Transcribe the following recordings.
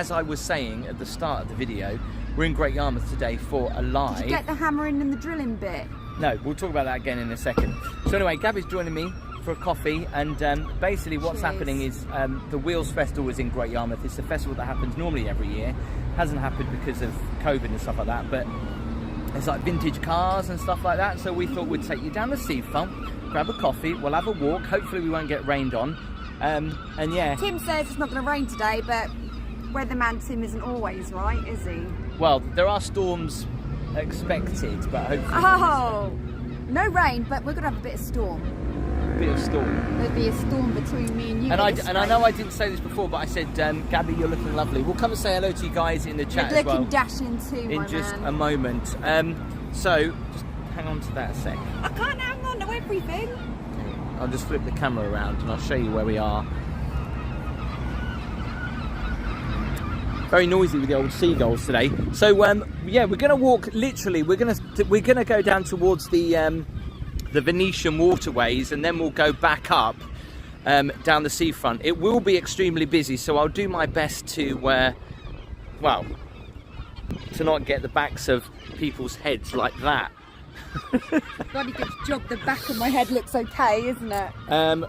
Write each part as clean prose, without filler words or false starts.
As I was saying at the start of the video, we're in Great Yarmouth today for a live... Did you get the hammering and the drilling bit? No, we'll talk about that again in a second. So anyway, Gabby's joining me for a coffee, and basically what's happening is the Wheels Festival is in Great Yarmouth. It's a festival that happens normally every year. Hasn't happened because of COVID and stuff like that, but it's like vintage cars and stuff like that. So we thought we'd take you down the Seafront, grab a coffee, we'll have a walk. Hopefully we won't get rained on. And yeah. Tim says it's not going to rain today, but weatherman Tim isn't always right, is he? Well, there are storms expected, but hopefully... Oh! No rain, but we're going to have a bit of storm. A bit of storm. There'll be a storm between me and you. And I know I didn't say this before, but I said, Gabby, you're looking lovely. We'll come and say hello to you guys in the chat as well. You're looking dashing too, in just a moment. So, just hang on to that a sec. I can't hang on to everything. I'll just flip the camera around and I'll show you where we are. Very noisy with the old seagulls today. So yeah, we're going to walk. Literally, we're going to go down towards the Venetian waterways, and then we'll go back up down the seafront. It will be extremely busy, so I'll do my best to well, to not get the backs of people's heads like that. Bloody good job. The back of my head looks okay, isn't it?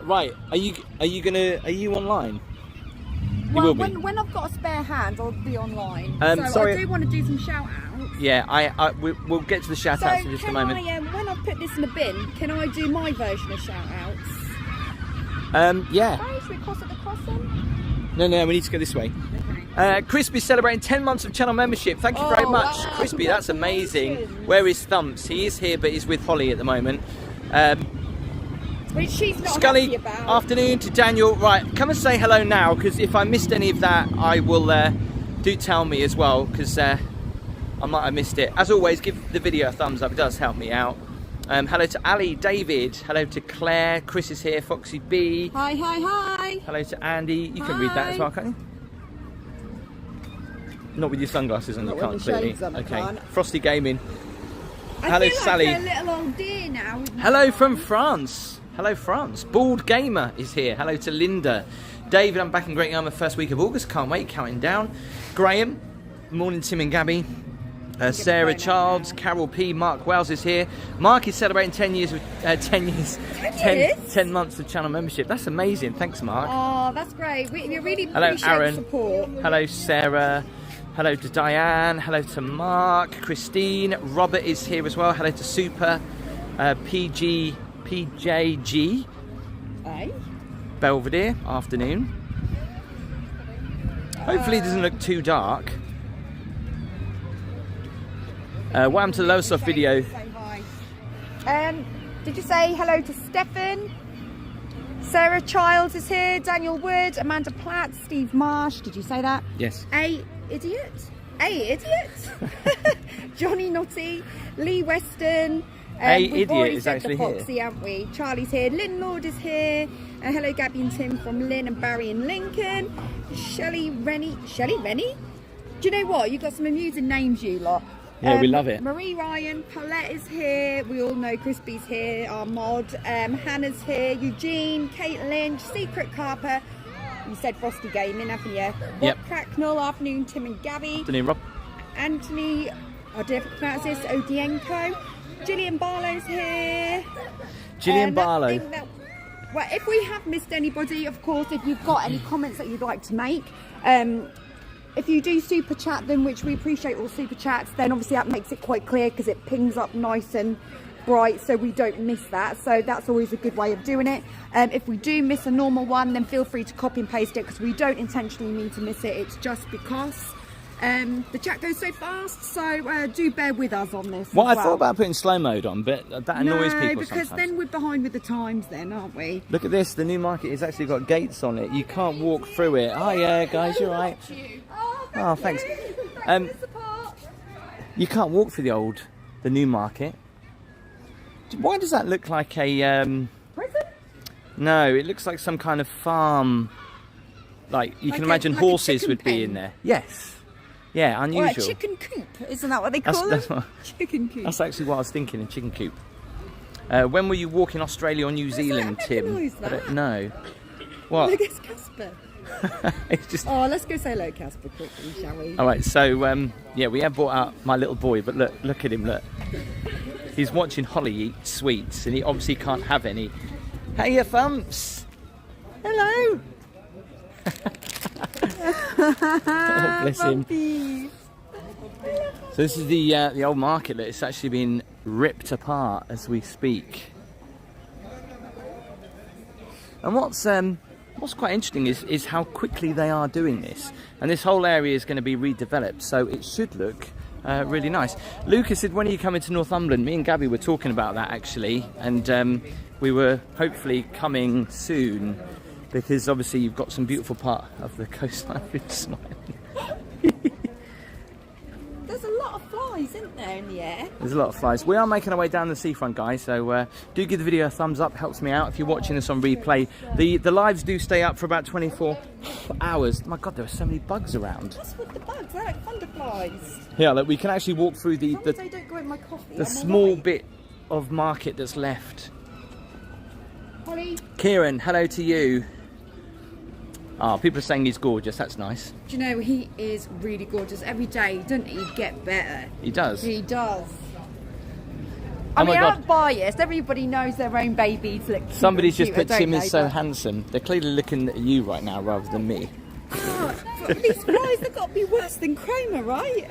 Right. Are you online? Well, when I've got a spare hand, I'll be online. So sorry. I do want to do some shout-outs. Yeah, we'll get to the shout-outs in just a moment. When I put this in the bin, can I do my version of shout-outs? Yeah. Should we cross at the crossing? No, we need to go this way. Okay. Crispy's celebrating 10 months of channel membership. Thank you very much, wow. Crispy. That's amazing. Where is Thumps? He is here, but he's with Holly at the moment. Which she's not Scully, happy about. afternoon to Daniel. Right, come and say hello now, because if I missed any of that, I will do tell me as well, because I might have missed it. As always, give the video a thumbs up. It does help me out. Hello to Ali, David. Hello to Claire. Chris is here. Foxy B. Hi. Hello to Andy. You can read that as well, can't you? Not with your sunglasses on, you can't clearly. Okay. Frosty Gaming. Hello, Sally. I feel like a little old deer now. Hello from France. Hello, France. Bald Gamer is here. Hello to Linda. David, I'm back in Great Yarmouth first week of August. Can't wait, counting down. Graham. Morning, Tim and Gabby. Sarah Childs. Carol P. Mark Wells is here. Mark is celebrating 10 years with 10 months of channel membership. That's amazing. Thanks, Mark. Oh, that's great. We really Hello, appreciate Aaron. the support. Hello, Sarah. Hello to Diane. Hello to Mark. Christine. Robert is here as well. Hello to Super. PJG. Hey. Belvedere. Afternoon. Hopefully it doesn't look too dark. Welcome to the Lowesoft video. Did you say hello to Stefan? Sarah Childs is here. Daniel Wood. Amanda Platt. Steve Marsh. Did you say that? Yes. Idiot. Johnny Notty. Lee Weston. Idiot already is said actually the Foxy, here. Haven't we? Charlie's here. Lynn Lord is here. Hello, Gabby and Tim from Lynn and Barry and Lincoln. Shelley Rennie. Do you know what? You've got some amusing names, you lot. Yeah, we love it. Marie Ryan, Paulette is here. We all know Crispy's here, our mod. Hannah's here. Eugene, Kate Lynch, Secret Carper. You said Frosty Gaming, haven't you? Yep. Rob Cracknell, afternoon, Tim and Gabby. Afternoon, Rob. Anthony, I don't know if I pronounce this, Odienko. Gillian Barlow's here. Gillian Barlow. Well, if we have missed anybody, of course, if you've got any comments that you'd like to make, if you do super chat them, which we appreciate all super chats, then obviously that makes it quite clear because it pings up nice and bright so we don't miss that. So that's always a good way of doing it. If we do miss a normal one, then feel free to copy and paste it, because we don't intentionally mean to miss it. It's just because the chat goes so fast, so do bear with us on this. Well, I thought about putting slow mode on, but that annoys people because sometimes. then we're behind with the times then, aren't we? Look at this, the new market has actually got gates on it. You can't walk through it. Oh yeah, guys, you're right. Oh, thanks. You can't walk through the new market. Why does that look like a Prison? No, it looks like some kind of farm. Like you can imagine like a horses chicken would be pen. in there. Yes. Yeah, unusual. Or a chicken coop, isn't that what they call That's them? Chicken coop. That's actually what I was thinking, a chicken coop. When will you walk in Australia or New Zealand, Tim? Recognise that. I don't know. What? Look, it's Casper. It's just... Oh, let's go say hello, Casper, quickly, shall we? All right, so yeah, we have brought out my little boy, but look at him, look. He's watching Holly eat sweets, and he obviously can't have any. Hey, you thumps! Hello! Oh, bless him. So this is the old market that it's actually been ripped apart as we speak. And what's quite interesting is how quickly they are doing this. And this whole area is going to be redeveloped, so it should look really nice. Lucas said, when are you coming to Northumberland? Me and Gabby were talking about that actually, and we were hopefully coming soon, because obviously you've got some beautiful part of the coastline with smiling. There's a lot of flies, isn't there, in the air? There's a lot of flies. We are making our way down the seafront, guys, so do give the video a thumbs up, helps me out. If you're watching this on replay, the lives do stay up for about 24 hours. My God, there are so many bugs around. What's with the bugs? They're like thunderflies. Yeah, look, we can actually walk through As long as they don't go in my coffee, the I'm small alright. bit of market that's left. Holly, Kieran, hello to you. Oh, people are saying he's gorgeous, that's nice. do you know, he is really gorgeous. Every day, doesn't he get better? He does. He does. Oh I mean, my God. I'm biased. Everybody knows their own babies look cute. Somebody's just put don't Tim they? is so But- handsome. They're clearly looking at you right now rather than me. But these flies have got to be worse than Cromer, right?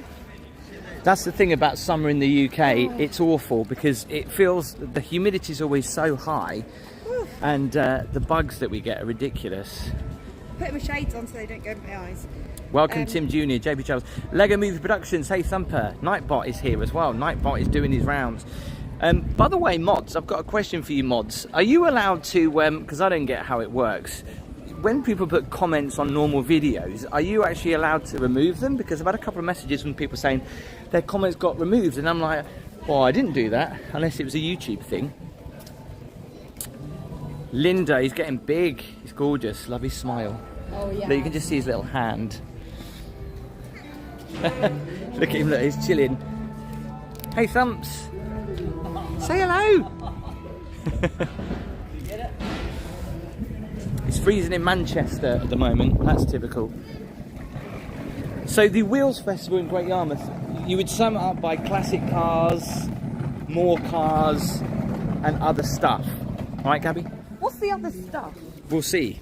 That's the thing about summer in the UK, it's awful because it feels, the humidity is always so high, and the bugs that we get are ridiculous. Put my shades on so they don't go in my eyes. Welcome Tim Jr, JP Charles, Lego Movie Productions, hey Thumper, Nightbot is here as well, Nightbot is doing his rounds. By the way, mods, I've got a question for you mods. Are you allowed to, because I don't get how it works, when people put comments on normal videos, are you actually allowed to remove them? Because I've had a couple of messages from people saying their comments got removed, and I'm like, well, I didn't do that, unless it was a YouTube thing. Linda, he's getting big, he's gorgeous, love his smile. Oh, yeah. Look, you can just see his little hand. Look at him, look, he's chilling. Hey Thumps, say hello. It's freezing in Manchester at the moment, that's typical. So the Wheels Festival in Great Yarmouth, you would sum it up by classic cars, more cars and other stuff. Alright Gabby? What's the other stuff? We'll see.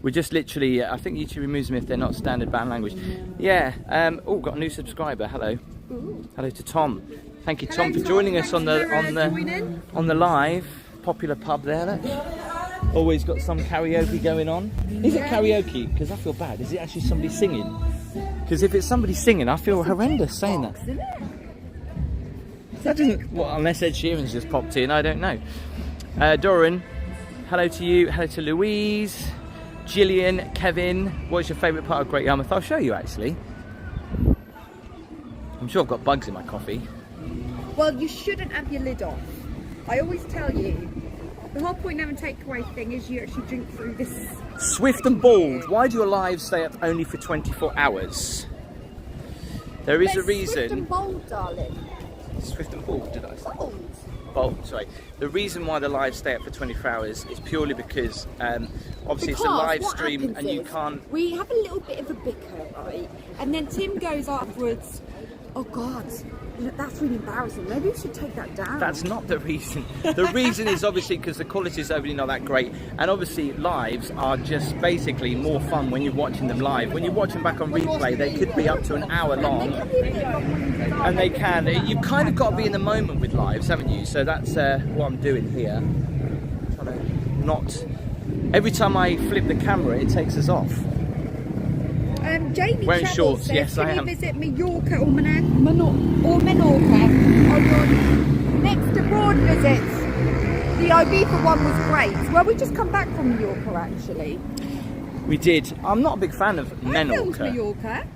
We're just literally, I think YouTube removes them if they're not standard banned language. Yeah, oh, got a new subscriber, hello. Ooh. Hello to Tom. Thank you Tom Hello, for joining Tom. us on the live. Popular pub there, look. Always got some karaoke going on. Is it karaoke? Because I feel bad. Is it actually somebody singing? Because if it's somebody singing, I feel horrendous saying that. Isn't it? That doesn't, well, unless Ed Sheeran's just popped in, I don't know. Doran, hello to you. Hello to Louise, Gillian, Kevin. What's your favourite part of Great Yarmouth? I'll show you actually. I'm sure I've got bugs in my coffee. Well, you shouldn't have your lid off. I always tell you, the whole point of a takeaway thing is you actually drink through this. Swift and Bald, why do your lives stay up only for 24 hours? There is a reason. Swift and bold, darling. Swift and Bald, did I say? Bold. Bold, sorry. The reason why the lives stay up for 24 hours is purely because obviously it's a live what stream happens and you is can't... We have a little bit of a bicker, right? And then Tim goes afterwards, oh God, that's really embarrassing. Maybe we should take that down. That's not the reason. The reason is obviously because the quality is overly not that great, and obviously lives are just basically more fun when you're watching them live. When you watch them back on replay, they could be up to an hour long, and they can. You've kind of got to be in the moment with lives, haven't you? So that's what I'm doing here. Trying to not. Every time I flip the camera, it takes us off. Jamie Wearing Treble shorts, says, yes, can I you am. visit Mallorca or Menorca on your next abroad visits? The Ibiza one was great. Well, we just come back from Mallorca, actually. We did. I'm not a big fan of I filmed Menorca. Mallorca.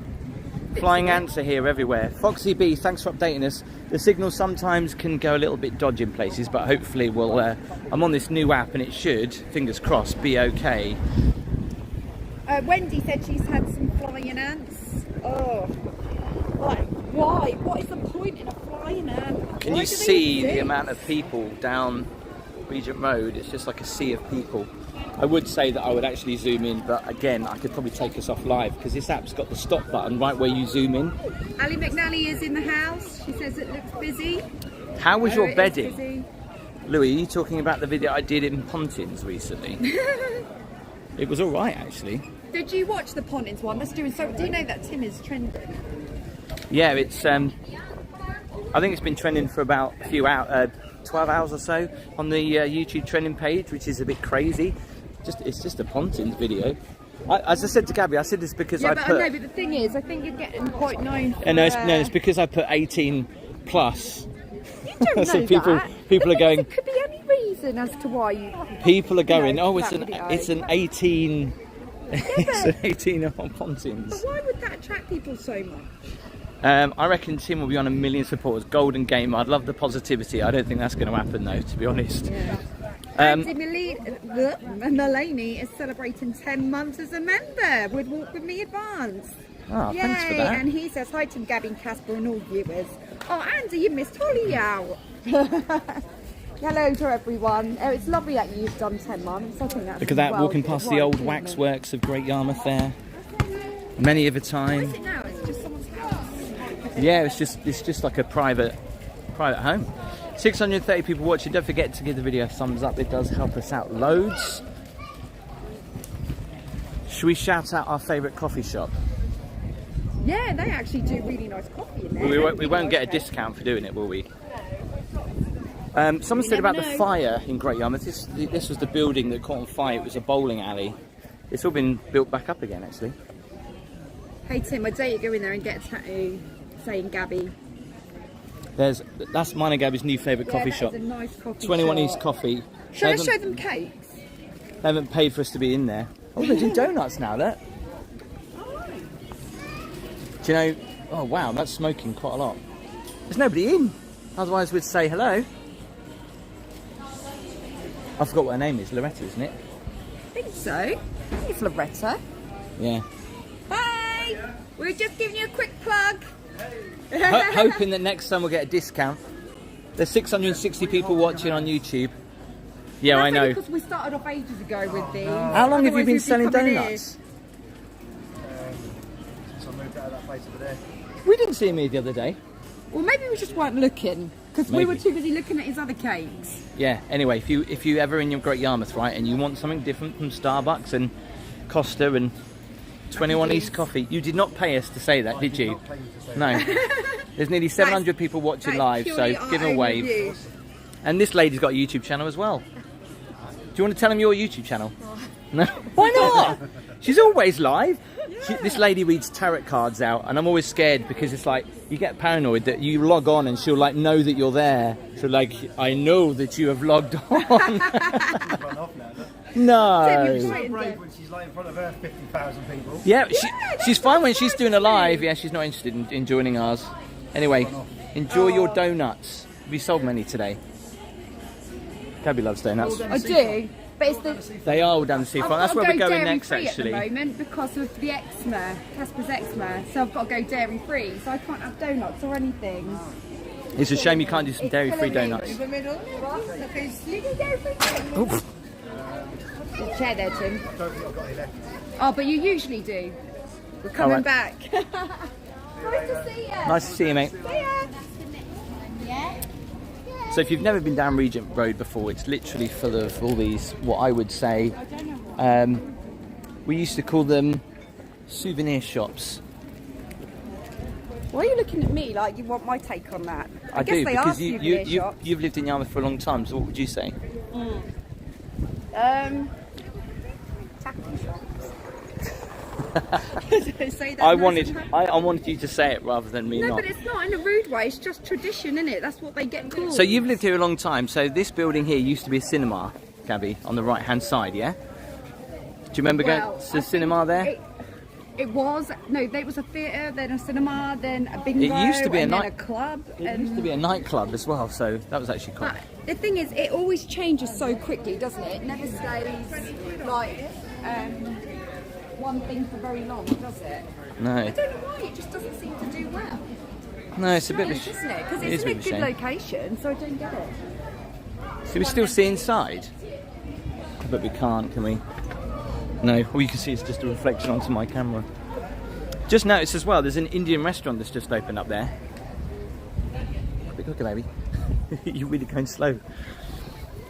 Flying ants are here everywhere. Foxy B, thanks for updating us. The signal sometimes can go a little bit dodgy in places, but hopefully we'll... I'm on this new app and it should, fingers crossed, be okay. Wendy said she's had some flying ants. Oh, like why? What is the point in a flying ant? Can Why you do they see the exist? amount of people down Regent Road? It's just like a sea of people. I would say that I would actually zoom in, but again, I could probably take us off live because this app's got the stop button right where you zoom in. Ali McNally is in the house. She says it looks busy. How was your it is bedding? busy. Louis, are you talking about the video I did in Pontins recently? It was all right, actually. Did you watch the Pontins one? That's doing so. Do you know that Tim is trending? Yeah, it's. I think it's been trending for about a few hours, 12 hours or so on the YouTube trending page, which is a bit crazy. It's just a Pontins video. As I said to Gabby, I said this because Yeah, I but put. I know, but the thing is, I think you're getting quite known for... No, it's because I put 18 plus. You don't know So people that. are going. There could be any reason as to why you... People are going. know, Oh, that video. it's an 18. It's but- an 18 on Pontins. But why would that attract people so much? I reckon Tim will be on 1 million supporters. Golden Gamer. I'd love the positivity. I don't think that's going to happen though, to be honest. Yeah. Andy Mulaney is celebrating 10 months as a member with Walk With Me Advance. Oh, Yay! thanks for that. And he says hi to Gabby and Casper and all viewers. Oh, Andy, you missed Holly out. Hello to everyone. Oh, it's lovely that you've done 10 months. I think that's Look at that, well walking good. past Right the old achievement. waxworks of Great Yarmouth there. Many of a What time. is it now? It's just someone's house. Yeah, it's just like a private home. 630 people watching. Don't forget to give the video a thumbs up. It does help us out loads. Should we shout out our favourite coffee shop? Yeah, they actually do really nice coffee in there. We won't get a discount for doing it, will we? Someone said never about the know. fire in Great Yarmouth. This was the building that caught on fire. It was a bowling alley. It's all been built back up again, actually. Hey Tim, I dare you go in there and get a tattoo saying Gabby. That's mine and Gabby's new favourite coffee shop. Is a nice coffee 21 shop. East Coffee. Shall I They show them cakes? haven't paid for us to be in there. Oh, they're doing donuts now, look. Do you know, oh wow, that's smoking quite a lot. There's nobody in. Otherwise we'd say hello. I forgot what her name is, Loretta, isn't it? I think so. It's Loretta. Yeah. Hey! We're just giving you a quick plug. Hoping that next time we'll get a discount. There's 660 people watching on YouTube. Yeah, I know. Because we started off ages ago with these. How long have you Otherwise been we'd selling coming donuts? So I moved out of that place over there. We didn't see me the other day. Well, maybe we just weren't looking. Because we were Maybe. too busy looking at his other cakes. Yeah, anyway, if you ever in your Great Yarmouth, right, and you want something different from Starbucks and Costa and 21 East Coffee, you did not pay us to say that, did you? Not paying to say No. There's nearly 700 people watching That's live, so purely give them a our wave. review. And this lady's got a YouTube channel as well. Do you want to tell them your YouTube channel? No? Why not? She's always live. This lady reads tarot cards out, and I'm always scared because it's like you get paranoid that you log on and she'll like know that you're there. So like, I know that you have logged on. run off now. Look. No. She's so brave when she's like in front of her 50,000 people. Yeah, she's fine when she's doing a live. Yeah, she's not interested in joining ours. Anyway, enjoy your donuts. Have you sold many today? Gabby loves donuts. I do. But it's the... They are all down the seafront. That's where we're going next, free actually. At the moment because of the eczema, Casper's eczema. So I've got to go dairy free. So I can't have donuts or anything. It's a shame you can't do some dairy-free donuts. In the middle. You can dairy free. Oops. The chair there, Tim. I don't think I've got any left. Oh, but you usually do. We're coming right. back. Nice to see you. Nice to see you, mate. See ya. So if you've never been down Regent Road before, it's literally full of all these, what I would say, we used to call them souvenir shops. Why are you looking at me like you want my take on that? I guess do, they are because souvenir shops. you've lived in Yarmouth for a long time, so what would you say? Tacky shops. Say that I nice wanted and I wanted you to say it rather than me No, not. but it's not in a rude way. It's just tradition, isn't it? That's what they get called. So you've lived here a long time, so this building here used to be a cinema, Gabby, on the right-hand side, yeah? Do you remember going to the cinema there? It was. No, there was a theatre, then a cinema, then a bingo, It used to be a and then night- a club. It used to be a nightclub as well, so that was actually quite... But the thing is, it always changes so quickly, doesn't it? It never stays like one thing for very long, does it? No. I don't know why. It just doesn't seem to do well. No, it's a bit of a... Isn't it? Because It is it's a in a bit of a good shame. location, so I don't get it. So we still see inside? but we can't, can we? No, all you can see is just a reflection onto my camera. Just noticed as well, there's an Indian restaurant that's just opened up there. A bit quicker, baby. You're really going slow.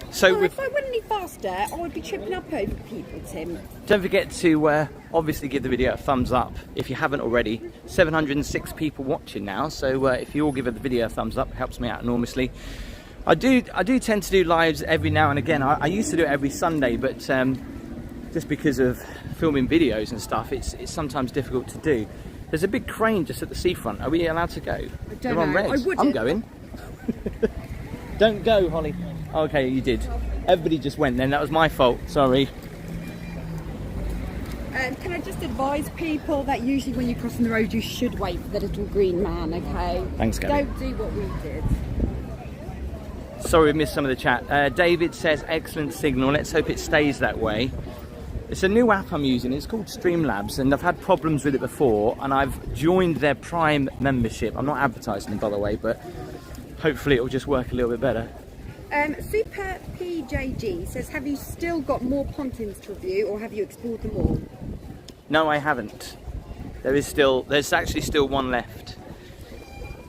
So Well, if I went any faster, I would be tripping up over people, Tim. don't forget to obviously give the video a thumbs up if you haven't already. 706 people watching now, so if you all give the video a thumbs up, it helps me out enormously. I do tend to do lives every now and again. I used to do it every Sunday, but just because of filming videos and stuff, it's sometimes difficult to do. There's a big crane just at the seafront. Are we allowed to go? I don't They're on know. red. I wouldn't. I'm going. Don't go, Holly. Okay, you did. Everybody just went then. That was my fault. Sorry. Can I just advise people that usually when you're crossing the road, you should wait for the little green man, okay? Thanks, Gabby. Don't do what we did. Sorry we missed some of the chat. David says, excellent signal. Let's hope it stays that way. It's a new app I'm using. It's called Streamlabs, and I've had problems with it before, and I've joined their Prime membership. I'm not advertising them, by the way, but hopefully it will just work a little bit better. Super PJG says, have you still got more pontins to review, or have you explored them all? No, I haven't. There's actually still one left.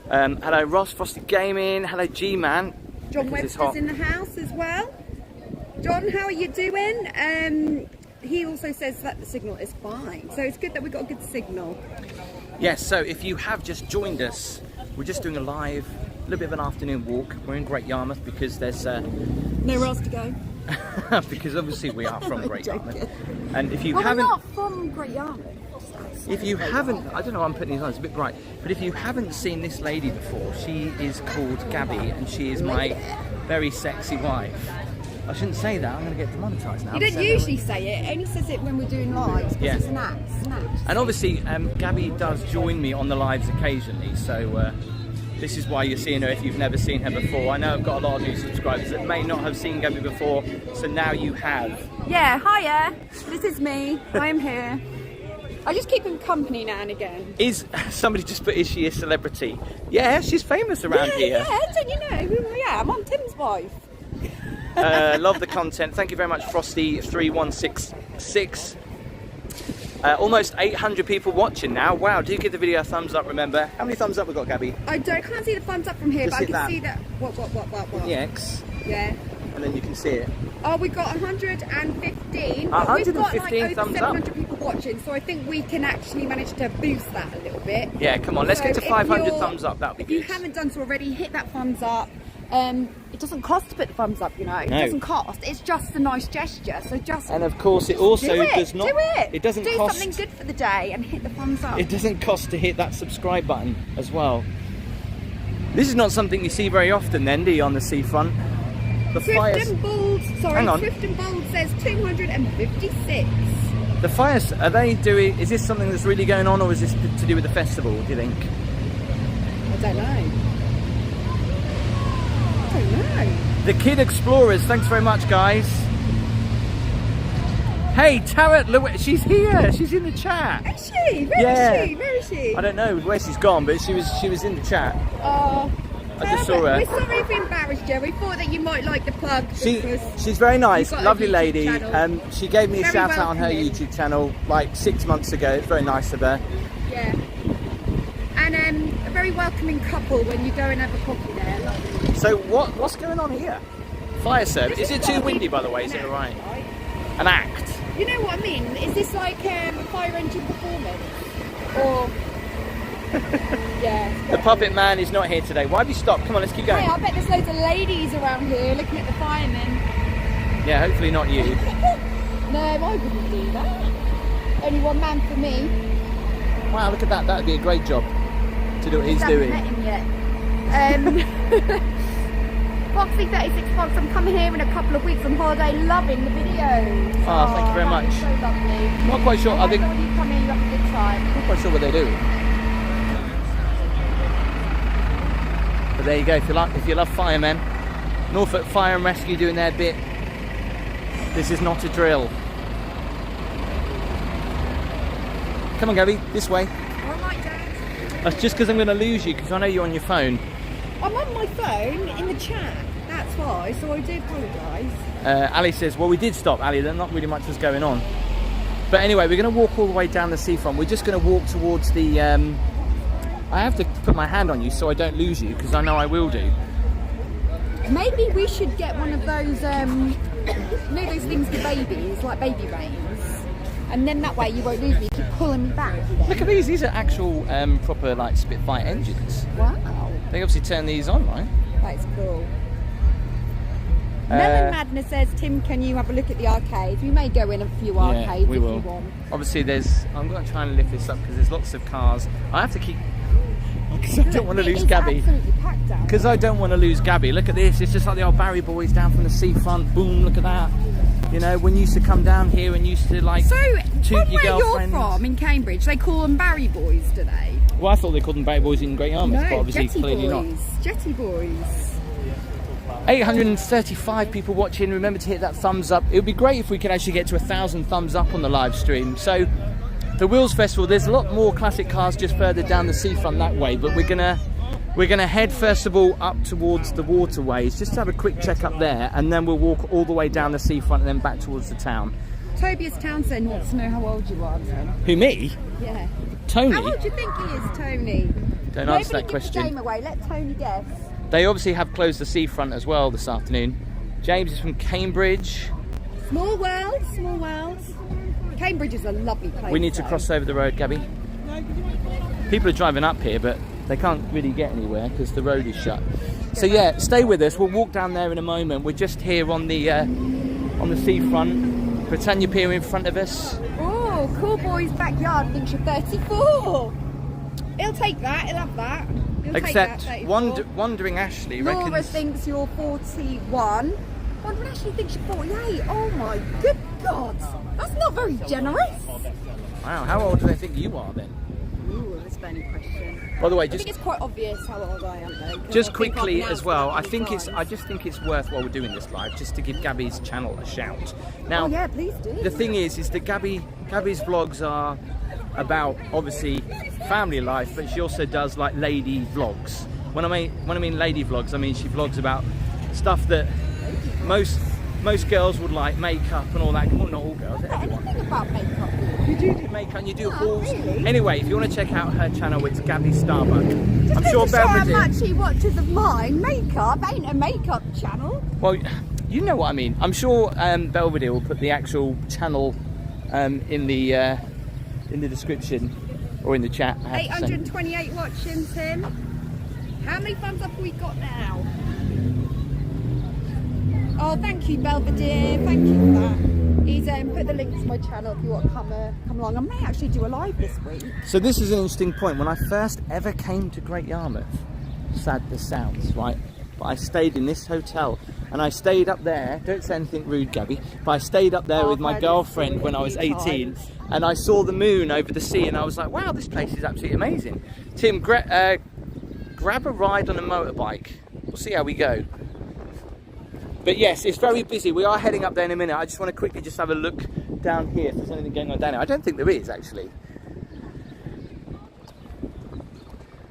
Hello Ross, Frosty Gaming. Hello G-Man. John Because it's Webster's hot. in the house as well. John, how are you doing? He also says that the signal is fine, so it's good that we got a good signal. Yes, so if you have just joined us, we're just doing a little bit of an afternoon walk. We're in Great Yarmouth because there's Nowhere else to go. because obviously we are from Great Joking. Yarmouth. And if you Well, we're haven't not from Great Yarmouth. If you haven't, I don't know, I'm putting these on, it's a bit bright, but if you haven't seen this lady before, she is called Gabby, and she is my very sexy wife. I shouldn't say that, I'm going to get demonetised now. You don't usually say it, only says it when we're doing lives, because Yeah. it's an act. And obviously, Gabby does join me on the lives occasionally, so this is why you're seeing her if you've never seen her before. I know I've got a lot of new subscribers that may not have seen Gabby before, so now you have. Yeah, hiya, this is me, I am here. I just keep him company now and again. Somebody just put, is she a celebrity? Yeah, she's famous around here. Yeah, don't you know who I am? I'm Tim's wife. Love the content. Thank you very much, Frosty3166. Almost 800 people watching now. Wow, do give the video a thumbs up, remember. How many thumbs up we got, Gabby? I can't see the thumbs up from here, Just but I hit can that. see that. What? The X, Yeah. and then you can see it. Oh, we got 115. But we've got 115 like over thumbs up. 700 people watching, so I think we can actually manage to boost that a little bit. Yeah, come on, let's get to So if 500 you're- thumbs up, that would be If you good. haven't done so already, hit that thumbs up. It doesn't cost to put the thumbs up, you know. It No. doesn't cost. It's just a nice gesture. So just And of course, it also do it. does not. Do it. It doesn't do cost. something good for the day and hit the thumbs up. It doesn't cost to hit that subscribe button as well. This is not something you see very often, then, do you, on the seafront? The Swift fires. and Bold. Sorry, Hang on. Swift and Bold says 256. The fires. Are they doing? Is this something that's really going on, or is this to do with the festival? Do you think? I don't know. The Kid Explorers, thanks very much, guys. Hey, Tarot, look, she's here. She's in the chat. Is she? Where Yeah. is she? Where is she? I don't know where she's gone, but she was in the chat. Oh, I just saw her. We're sorry if we embarrassed you. We thought that you might like the plug. because She's very nice, you've got a lovely YouTube lady. channel. She gave me a Very shout out on her welcoming. YouTube channel like 6 months ago. It's very nice of her. Yeah. And a very welcoming couple when you go and have a coffee there. Lovely. So what's going on here? Fire service. Is it too windy, by the way? Is it alright? An act. You know what I mean? Is this like a fire engine performance? Or... yeah. The puppet man is not here today. Why have you stopped? Come on, let's keep going. Hey, I bet there's loads of ladies around here looking at the firemen. Yeah, hopefully not you. No, I wouldn't do that. Only one man for me. Wow, look at that. That would be a great job to do what he's Haven't doing. met him yet. Foxy36 Fox, I'm coming here in a couple of weeks on holiday, loving the videos. Oh, thank you very that much. is so lovely. I'm not quite sure. I think When you come in, you have a good time. I'm not quite sure what they're doing. But there you go. If you love firemen, Norfolk Fire and Rescue doing their bit. This is not a drill. Come on, Gabby, this way. All right, Dad. That's just because I'm going to lose you because I know you're on your phone. I'm on my phone in the chat. That's why, so I do apologise. Ali says, well, we did stop, Ali. There's not really much was going on. But anyway, we're going to walk all the way down the seafront. We're just going to walk towards the... I have to put my hand on you so I don't lose you, because I know I will do. Maybe we should get one of those, you know those things for babies, like baby reins? And then that way you won't lose me, keep pulling me back. Look at these. These are actual proper like Spitfire engines. Wow. They obviously turn these on, right? That's cool. Melon Madness says, Tim, can you have a look at the arcades? We may go in a few arcades we if will. you want. Obviously, I'm going to try and lift this up because there's lots of cars. I have to keep... Because I don't want to lose Gabby. Absolutely packed out. Because I don't want to lose Gabby. Look at this. It's just like the old Barry boys down from the seafront. Boom, look at that. You know, when you used to come down here and used to like... So, toot from your where girlfriends. you're from in Cambridge, they call them Barry boys, do they? Well, I thought they called them Barry boys in Great Yarmouth, No, but obviously Jetty clearly boys. not. Jetty boys. 835 people watching. Remember to hit that thumbs up. It would be great if we could actually get to 1,000 thumbs up on the live stream. So the Wheels Festival, there's a lot more classic cars just further down the seafront that way, but we're gonna head first of all up towards the waterways just to have a quick check up there, and then we'll walk all the way down the seafront and then back towards the town. Tobias Townsend wants to know how old you are then. Who, me? Yeah. Tony? How old do you think he is, Tony? Don't answer that Nobody give question. the game away. Let Tony guess. They obviously have closed the seafront as well this afternoon. James is from Cambridge. Small world, small world. Cambridge is a lovely place. We need to cross over the road, Gabby. People are driving up here, but they can't really get anywhere because the road is shut. So yeah, stay with us. We'll walk down there in a moment. We're just here on the seafront. Britannia Pier in front of us. Oh, cool boy's backyard thinks you're 34. He'll take that. He'll have that. He'll Except take that, Wandering Ashley Laura reckons... thinks you're 41. Wandering Ashley thinks you're 48. Oh my good God. That's not very generous. Wow, how old do they think you are then? Ooh, that's a funny question. By the way, I think it's quite obvious how old I am though. 'Cause just I think quickly I've as well, I announced that just think it's worth while we're doing this live just to give Gabby's channel a shout. Now, oh yeah, please do. the thing is that Gabby's vlogs are about obviously family life, but she also does like lady vlogs. When I mean lady vlogs, I mean she vlogs about stuff that most girls would like, makeup and all that. Well, not all girls, everyone. Anything about makeup. You do makeup and you do hauls. Really? Anyway, if you want to check out her channel, it's Gabby Starbuck. Just I'm sure to show how Belvedere. much he watches of mine. Makeup ain't a makeup channel. Well, you know what I mean. I'm sure Belvedere will put the actual channel in the description or in the chat. I have to say. 828 watching, Tim. How many thumbs up have we got now? Oh, thank you, Belvedere. Thank you for that. He's put the link to my channel if you want to come along. I may actually do a live this week. So this is an interesting point. When I first ever came to Great Yarmouth, sad this sounds, right? But I stayed in this hotel and I stayed up there. Don't say anything rude, Gabby. But I stayed up there with my girlfriend when I was 18, and I saw the moon over the sea, and I was like, wow, this place is absolutely amazing. Tim, grab a ride on a motorbike. We'll see how we go. But yes, it's very busy. We are heading up there in a minute. I just want to quickly just have a look down here if there's anything going on down here. I don't think there is, actually.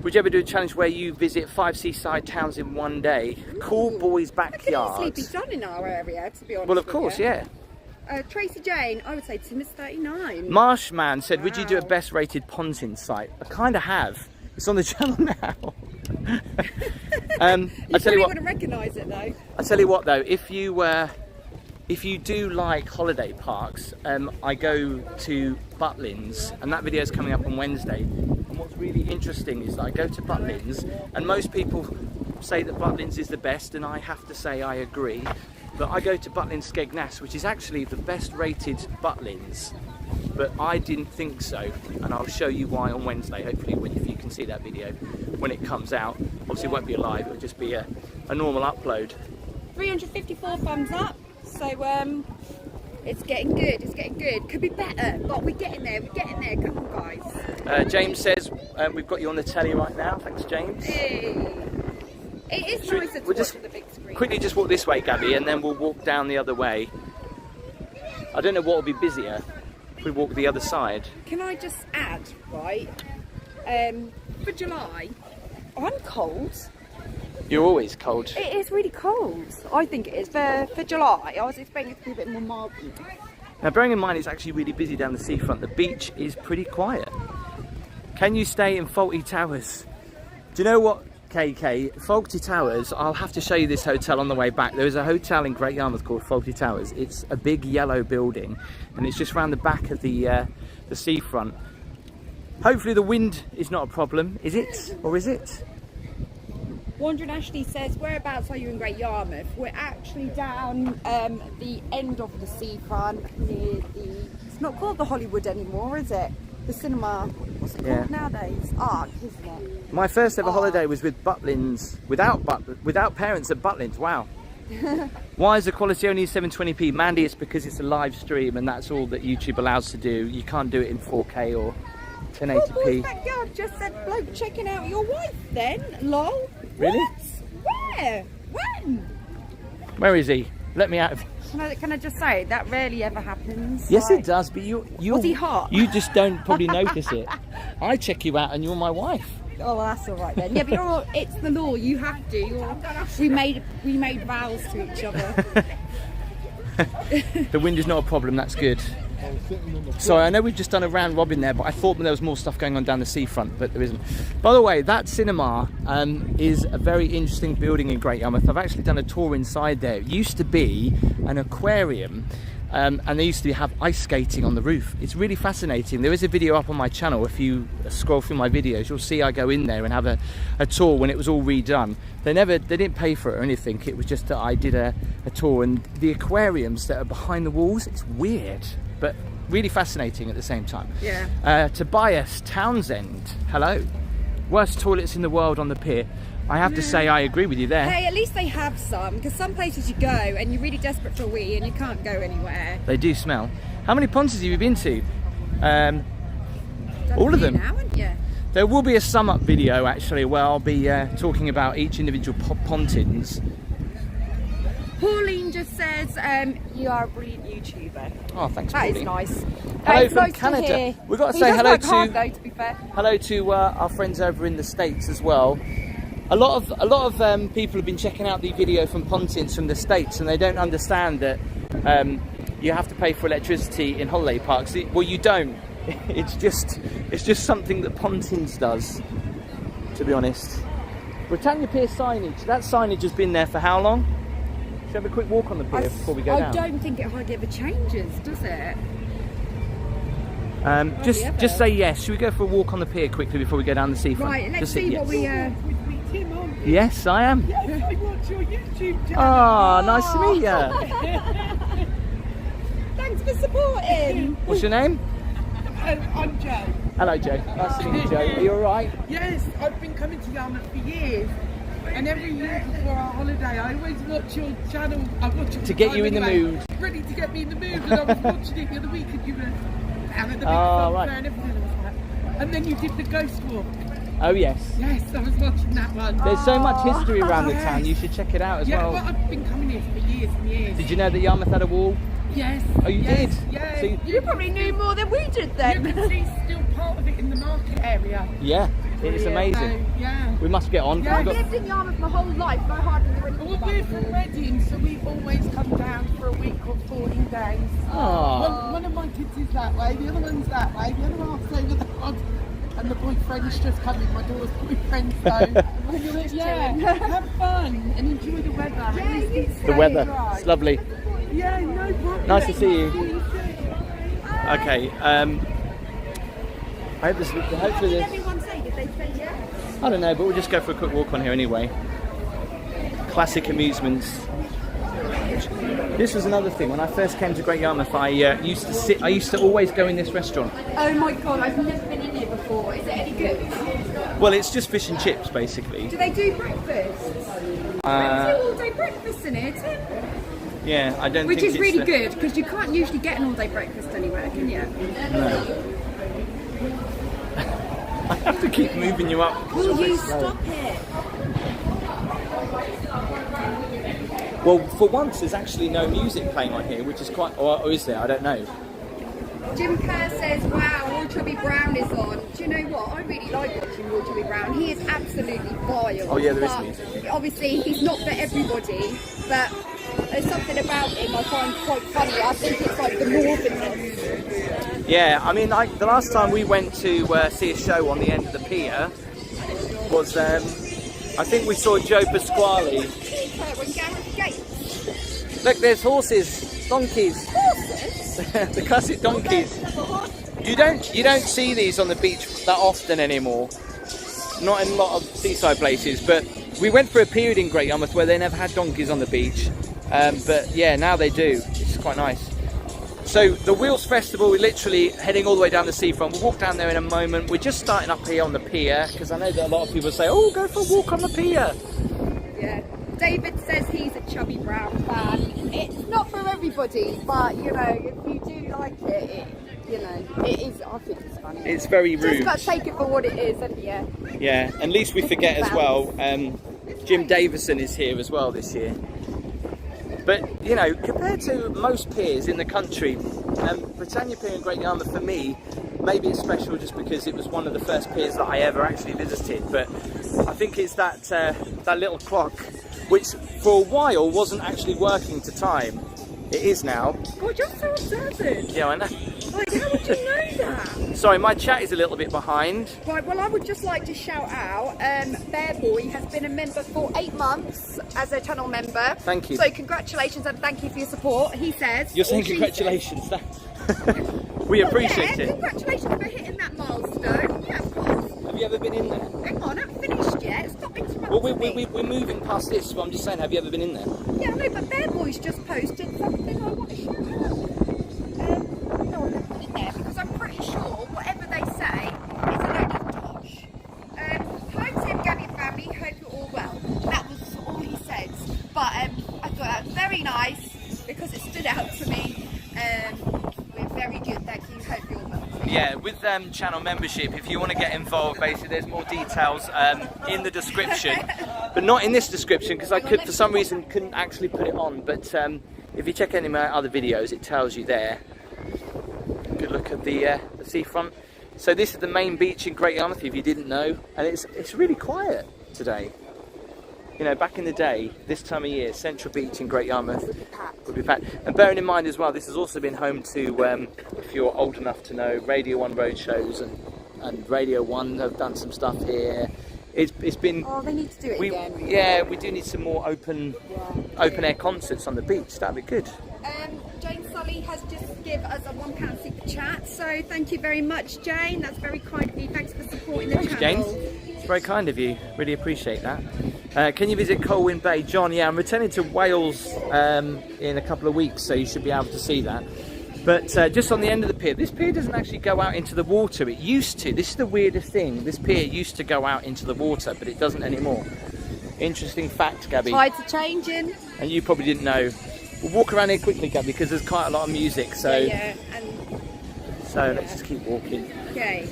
Would you ever do a challenge where you visit 5 seaside towns in one day? Cool boys' backyards. Could easily be done in our area, to be honest. Well, of course, yeah. Tracy Jane, I would say Tim is 39. Marshman said, would you do a Wow. best rated pontoon site? I kind of have. It's on the channel now. I tell you what. Wouldn't recognise it though. I tell you what though, if you do like holiday parks, I go to Butlins, and that video is coming up on Wednesday. And what's really interesting is that I go to Butlins, and most people say that Butlins is the best, and I have to say I agree. But I go to Butlins Skegness, which is actually the best rated Butlins. But I didn't think so, and I'll show you why on Wednesday, hopefully if you can see that video when it comes out. Obviously it won't be a live, it'll just be a normal upload. 354 thumbs up, so it's getting good, it's getting good. Could be better, but we're getting there, come on guys. James says, we've got you on the telly right now, thanks James. Hey. It is nicer to watch on the big screen. Quickly just walk this way, Gabby, and then we'll walk down the other way. I don't know what will be busier if we walk the other side. Can I just add, right, for July, I'm cold, You're always cold. It is really cold. I think it is. For July, I was expecting it to be a bit more mild. Now, bearing in mind it's actually really busy down the seafront, the beach is pretty quiet. Can you stay in Fawlty Towers? Do you know what, KK? Fawlty Towers, I'll have to show you this hotel on the way back. There is a hotel in Great Yarmouth called Fawlty Towers. It's a big yellow building and it's just around the back of the seafront. Hopefully the wind is not a problem, is it? Or is it? Wandering Ashley says, whereabouts are you in Great Yarmouth? We're actually down the end of the seafront near the... It's not called the Hollywood anymore, is it? The cinema. What's it called nowadays? Arc, isn't it? My first ever holiday was with Butlins, without parents at Butlins. Wow. Why is the quality only 720p? Mandy, it's because it's a live stream and that's all that YouTube allows to do. You can't do it in 4K or 1080p. Oh, boy's backyard just said bloke checking out your wife then. Lol. Really? What? Where? When? Where is he? Let me out. Can I just say, that rarely ever happens. Yes, like, it does, but you was he hot? You just don't probably notice it. I check you out and you're my wife. Oh, well, that's all right then. Yeah, but it's the law. You have to. We made vows to each other. The wind is not a problem, that's good. Sorry, I know we've just done a round robin there, but I thought there was more stuff going on down the seafront, but there isn't. By the way, that cinema is a very interesting building in Great Yarmouth. I've actually done a tour inside there. It used to be an aquarium, and they used to have ice skating on the roof. It's really fascinating. There is a video up on my channel. If you scroll through my videos, you'll see I go in there and have a tour when it was all redone. They didn't pay for it or anything. It was just that I did a tour, and the aquariums that are behind the walls, it's weird, but really fascinating at the same time. Yeah. Tobias Townsend, hello. Worst toilets in the world on the pier. I have to say I agree with you there. Hey, at least they have some, because some places you go and you're really desperate for a wee and you can't go anywhere. They do smell. How many ponds have you been to? All of them. Now, haven't you? There will be a sum up video actually where I'll be talking about each individual pontins. Pauline just says, you are a brilliant YouTuber. Oh, thanks, That Pauline. is nice. Hello from nice Canada. To hear. We've got to He say does hello work to hard, though, to be fair. hello to our friends over in the States as well. A lot of people have been checking out the video from pontins from the States, and they don't understand that you have to pay for electricity in holiday parks. Well, you don't. It's just something that pontins does, to be honest. Britannia Pier signage. That signage has been there for how long? Should we have a quick walk on the pier before we go down? I don't think it hardly ever changes, does it? Just say yes. Should we go for a walk on the pier quickly before we go down the seafront? Right, let's Just see yes. what we... Tim, aren't you? Yes, I am. Yes, I watch your YouTube channel. Oh, nice to meet you. Thanks for supporting. What's your name? I'm Joe. Hello, Joe. Nice to meet you, Joe. Are you all right? Yes, I've been coming to Yarmouth for years. And every year before our holiday, I always watch your channel. I watch it To get you in the mood. Ready to get me in the mood. And I was watching it the other week, and you were down at the big Oh, fun right. fair and everything. I was like, and then you did the ghost walk. Oh, yes. Yes, I was watching that one. There's so much history around the Yes. town. You should check it out as Yeah, well. well, I've been coming here for years and years. Did you know that Yarmouth had a wall? Yes. Oh, you yes, did? Yeah. So You probably knew more than we did You then. can see still part of it in the market area. Yeah, it is amazing. So, yeah. We must get on. Yeah. I've We've got- lived in Yarmouth my whole life, but I hardly knew anything Well, about we're it. from Reading, so we always come down for a week or 14 days. Aw. One of my kids is that way, the other one's that way, the other half's over the pond, and the boyfriend's just coming, my daughter's boyfriend, so yeah, have fun and enjoy the weather. Yeah, you The say weather. it right. It's lovely. Yeah, no problem. Nice to see you. See you soon. Okay. I hope hopefully What did there's... everyone say? Did they say yes? I don't know, but we'll just go for a quick walk on here anyway. Classic Amusements. This was another thing. When I first came to Great Yarmouth, I used to always go in this restaurant. Oh my god, I've never been in here before. Is it any good? Well, it's just fish and chips, basically. Do they do breakfast? They do all day breakfast in here, Tim. Yeah, I don't Which think is it's really the- good, because you can't usually get an all day breakfast anywhere, can you? No. I have to keep moving you up. Will you stop it? Well, for once, there's actually no music playing on here, which is quite... Or is there? I don't know. Jim Kerr says, wow, All Chubby Brown is on. Do you know what? I really like watching All Chubby Chubby Brown. He is absolutely vile. Oh yeah, there is but music. obviously, he's not for everybody, but there's something about him I find quite funny. I think it's like the northerners. Yeah, I mean, the last time we went to see a show on the end of the pier was, I think we saw Joe Pasquale. When Gareth Gates. Look, there's horses, donkeys. Horses? The classic donkeys. You don't see these on the beach that often anymore. Not in a lot of seaside places, but we went for a period in Great Yarmouth where they never had donkeys on the beach. But yeah, now they do. It's quite nice. So the Wheels Festival, we're literally heading all the way down the seafront. We'll walk down there in a moment. We're just starting up here on the pier because I know that a lot of people say, "Oh, go for a walk on the pier." Yeah. David says he's a Chubby Brown fan. It's not for everybody, but you know, if you do like it, you know, it is. I think it's funny. It's very rude. Just got to take it for what it is, and yeah. Yeah, and least we forget as well. Jim Davison is here as well this year. But you know, compared to most piers in the country, Britannia Pier in Great Yarmouth for me, maybe it's special just because it was one of the first piers that I ever actually visited. But I think it's that little clock, which for a while wasn't actually working to time. It is now. God, you're so observant. Yeah, I know. Like, how would you know that? Sorry, my chat is a little bit behind. Right, well, I would just like to shout out, Bear Boy has been a member for 8 months as a channel member. Thank you. So congratulations and thank you for your support. He says... You're saying or she congratulations. We appreciate it. Congratulations for hitting that milestone. Yeah, of course. Have you ever been in there? Hang on, I haven't finished yet. Stop interrupting Well, me. we're moving past this, but I'm just saying, have you ever been in there? Yeah, I know, but Bear Boy's just posted something I want to shout out. No, I've never been in there because I'm pretty sure whatever they say is a load of tosh. Hi Tim, Gabby and family, hope you're all well. That was all he said. But I thought that was very nice because it stood out to me. We're very good, thank you. Hope you're well. Yeah, with channel membership, if you want to get involved, basically there's more details in the description, but not in this description because I could, for some reason, couldn't actually put it on. But if you check any of my other videos, it tells you there. Good look at the seafront. So this is the main beach in Great Yarmouth, if you didn't know, and it's really quiet today. You know, back in the day, this time of year, Central Beach in Great Yarmouth would be packed. And bearing in mind as well, this has also been home to, if you're old enough to know, Radio 1 road shows, and Radio 1 have done some stuff here. It's been... Oh, they need to do it again. Yeah, we do need some more open air concerts on the beach. That'd be good. Jane Sully has just given us a £1 super chat, so thank you very much, Jane. That's very kind of you. Thanks for supporting the channel. Jane. It's very kind of you. Really appreciate that. Can you visit Colwyn Bay? John, yeah, I'm returning to Wales in a couple of weeks, so you should be able to see that. But just on the end of the pier, this pier doesn't actually go out into the water. It used to. This is the weirdest thing. This pier used to go out into the water, but it doesn't anymore. Interesting fact, Gabby. Tides are changing. And you probably didn't know. We'll walk around here quickly, Gabby, because there's quite a lot of music. So, yeah. So let's just keep walking. Okay.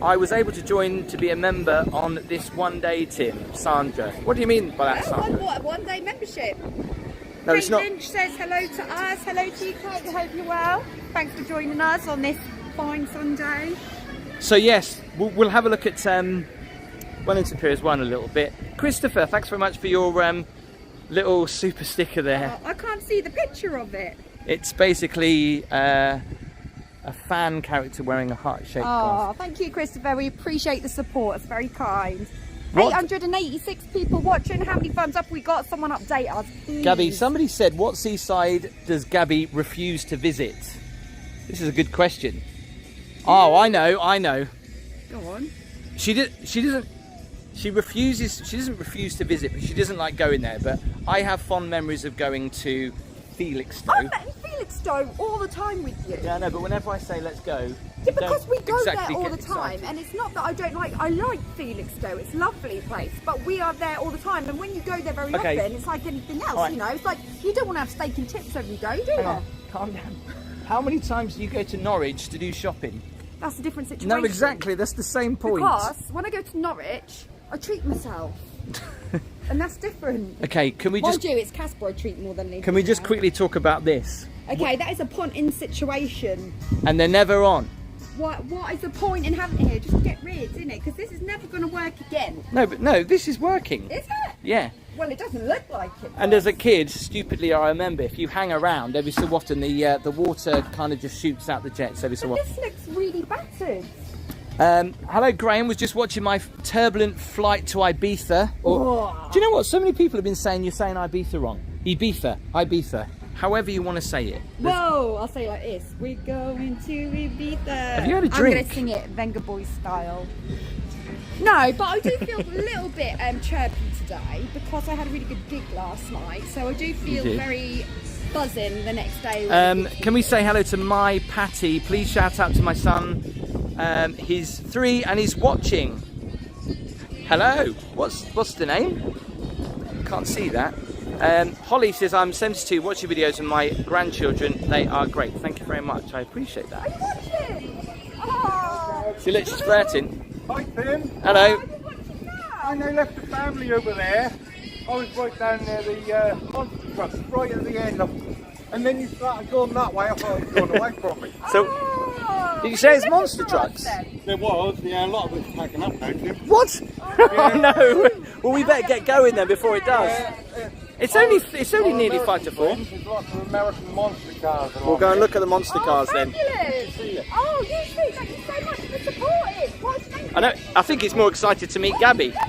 I was able to join to be a member on this one day, Tim. Sandra. What do you mean by that, Sandra? What, one day membership? No, it's not. Lynch says hello to us. Hello to you, Kate. I hope you're well. Thanks for joining us on this fine Sunday. So yes, we'll have a look at Wellington Pier as well in a little bit. Christopher, thanks very much for your little super sticker there. I can't see the picture of it. It's basically a fan character wearing a heart-shaped glass. Oh, thank you, Christopher. We appreciate the support. It's very kind. What? 886 people watching. How many thumbs up we got? Someone update us, please. Gabby, somebody said, what seaside does Gabby refuse to visit? This is a good question. Oh, I know. Go on. She doesn't refuse to visit, but she doesn't like going there. But I have fond memories of going to Felixstowe. I'm at Felixstowe all the time with you. Yeah, I know, but whenever I say let's go, yeah, because we go exactly there all get the time, excited. and it's not that I don't like. I like Felixstowe; it's a lovely place, but we are there all the time. And when you go there very Okay. often, it's like anything else. Right. You know, it's like you don't want to have steak and chips every day, do you? Hang on, calm down. How many times do you go to Norwich to do shopping? That's a different situation. No, exactly. That's the same point. Because when I go to Norwich, I treat myself, and that's different. Okay, can we Mind just you, it's Casper I treat more than anything. can we just else. quickly talk about this? Okay, that is a punt-in situation. And they're never on. what is the point in having it here? Just get rid, isn't it? Because this is never going to work again. No, but no, this is working. Is it? Yeah. Well, it doesn't look like it. And as a kid, stupidly, I remember if you hang around every so often, the water kind of just shoots out the jets every so But often. this looks really battered. Hello, Graham was just watching my turbulent flight to Ibiza. Or, do you know what? So many people have been saying you're saying Ibiza wrong. Ibiza. However you want to say it. Whoa, I'll say it like this. We're going to Ibiza. Have you had a I'm drink? going to sing it Venga Boy style. No, but I do feel a little bit chirpy today because I had a really good gig last night. So I do feel very buzzing the next day. Can we say hello to my Patty? Please shout out to my son. He's 3 and he's watching. Hello. What's the name? Can't see that. Holly says, I'm 72, watch your videos with my grandchildren. They are great. Thank you very much. I appreciate that. Are you watching? Oh. See, look, she's flirting. Hi, Tim. Hello. I know left the family over there. I was right down there, the monster truck, right at the end. And then you started going that way. I thought it was going away from me. So, did you say it's monster trucks? There was, yeah, a lot of it's packing up now, Tim. What? Oh no. Well, we better get going then before it does. It's only nearly 5 to 4. There's lots of American monster cars. We'll go and look at the monster cars then. Fabulous. Oh, you too. Thank you so much for supporting. What's your name? I know. I think he's more excited to meet Gabby. Sure.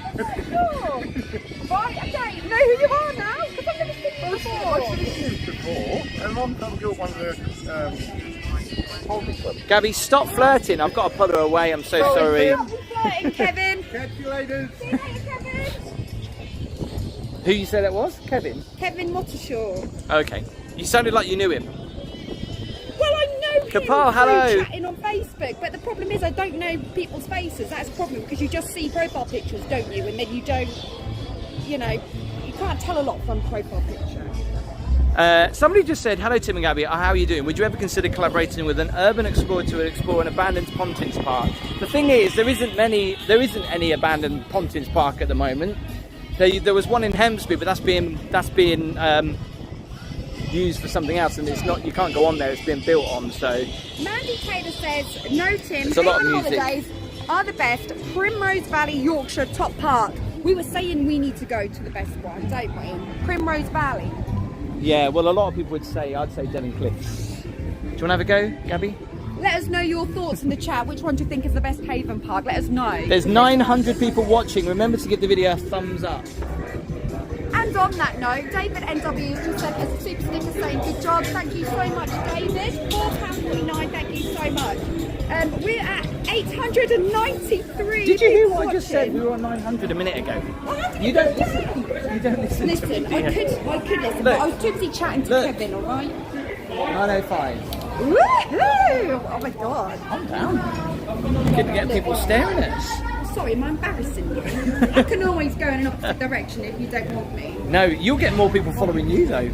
Right, okay. Know who you are now? Because I've never seen you before. I've seen you before, and one time you're one of the holding clubs. Gabby, stop flirting. I've got to put her away. I'm so sorry. Stop flirting, Kevin. Catch you later. See you later, Kevin. Who you say that was? Kevin? Kevin Watershaw. Okay. You sounded like you knew him. Well, I know him Kapal, hello. through chatting on Facebook, but the problem is I don't know people's faces. That's a problem because you just see profile pictures, don't you? And then you don't, you know, you can't tell a lot from profile picture. Somebody just said, hello Tim and Gabby, how are you doing? Would you ever consider collaborating with an urban explorer to explore an abandoned pontins park? The thing is, there isn't any abandoned pontins park at the moment. There was one in Hemsby, but that's being used for something else, and it's not. You can't go on there. It's being built on. So Mandy Taylor says, no Tim, There's a lot of Haven music. holidays are the best. Primrose Valley, Yorkshire, top park. We were saying we need to go to the best one, don't we? Primrose Valley. yeah, well, a lot of people would say, I'd say Devon Cliffs. Do you want to have a go, Gabby? Let us know your thoughts in the chat. Which one do you think is the best Haven park? Let us know. There's 900 people watching. Remember to give the video a thumbs up. And on that note, David NW has just sent us a super sticker saying good job. Thank you so much, David. £4.49, thank you so much. We're at 893. Did you hear what I watching. just said? We were on 900 a minute ago. Oh, how did You don't listen. You don't listen. Listen, to me, I do you? could listen, Look. but I was too busy chatting to Look. Kevin, alright? 905. Woohoo! Oh my god. Calm down. Couldn't get people staring at us. Sorry, am I embarrassing you? I can always go in an opposite direction if you don't want me. No, you'll get more people following you though.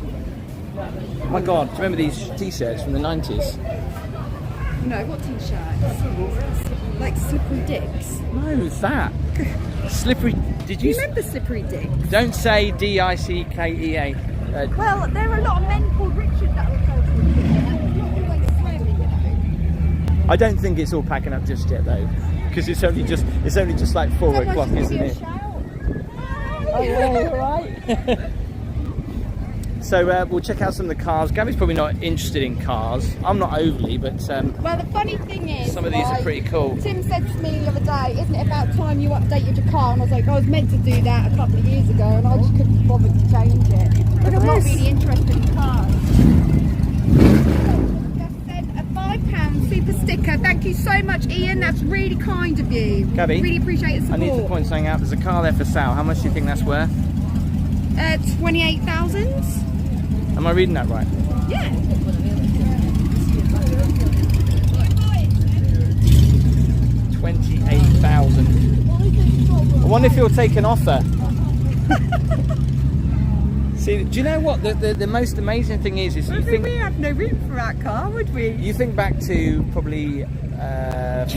Oh my god, do you remember these t-shirts from the 90s? No, what t-shirts? Like Slippery Dicks. No, it's that. Slippery. Did Do you? you remember Slippery Dicks? Don't say D-I-C-K-E-A. Well, there are a lot of men called Richard that will go through here. It's not always swearing, you know. I don't think it's all packing up just yet though, because it's only just like 4 o'clock, isn't it? Oh, yeah, all right. So we'll check out some of the cars. Gabby's probably not interested in cars. I'm not overly, but Well, the funny thing is, some of these are pretty cool. Tim said to me the other day, isn't it about time you updated your car? And I was like, I was meant to do that a couple of years ago and I just couldn't be bothered to change it. But I'm not really interested in cars. Just sent a £5 super sticker. Thank you so much, Ian. That's really kind of you. Gabby, really appreciate the I support. need to point something out. There's a car there for sale. How much do you think that's worth? 28,000. Am I reading that right? Yeah. 28,000. I wonder if he'll take an offer. See, do you know what the most amazing thing is you think We have no room for that car, would we? you think back to probably Do you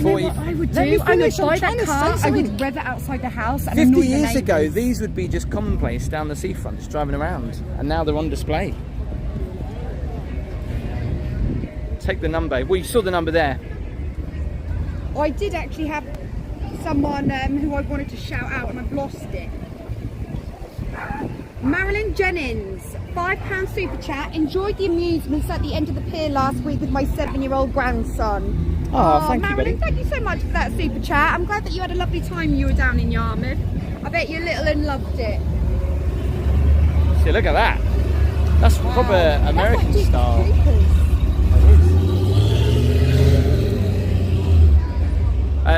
know 40 what I would Let me do? I would finish, I'm buy trying that to car, say I would something. rev it outside the house and 50 annoy the years ago, neighbours. these would be just commonplace down the seafront, just driving around, and now they're on display. Take the number. Well, you saw the number there. I did actually have someone who I wanted to shout out and I've lost it. Marilyn Jennings, £5 super chat. Enjoyed the amusements at the end of the pier last week with my 7-year-old grandson. Oh, thank you, Marilyn, buddy. thank you so much for that super chat. I'm glad that you had a lovely time you were down in Yarmouth. I bet your little one loved it. See, look at that. That's proper American That's like style.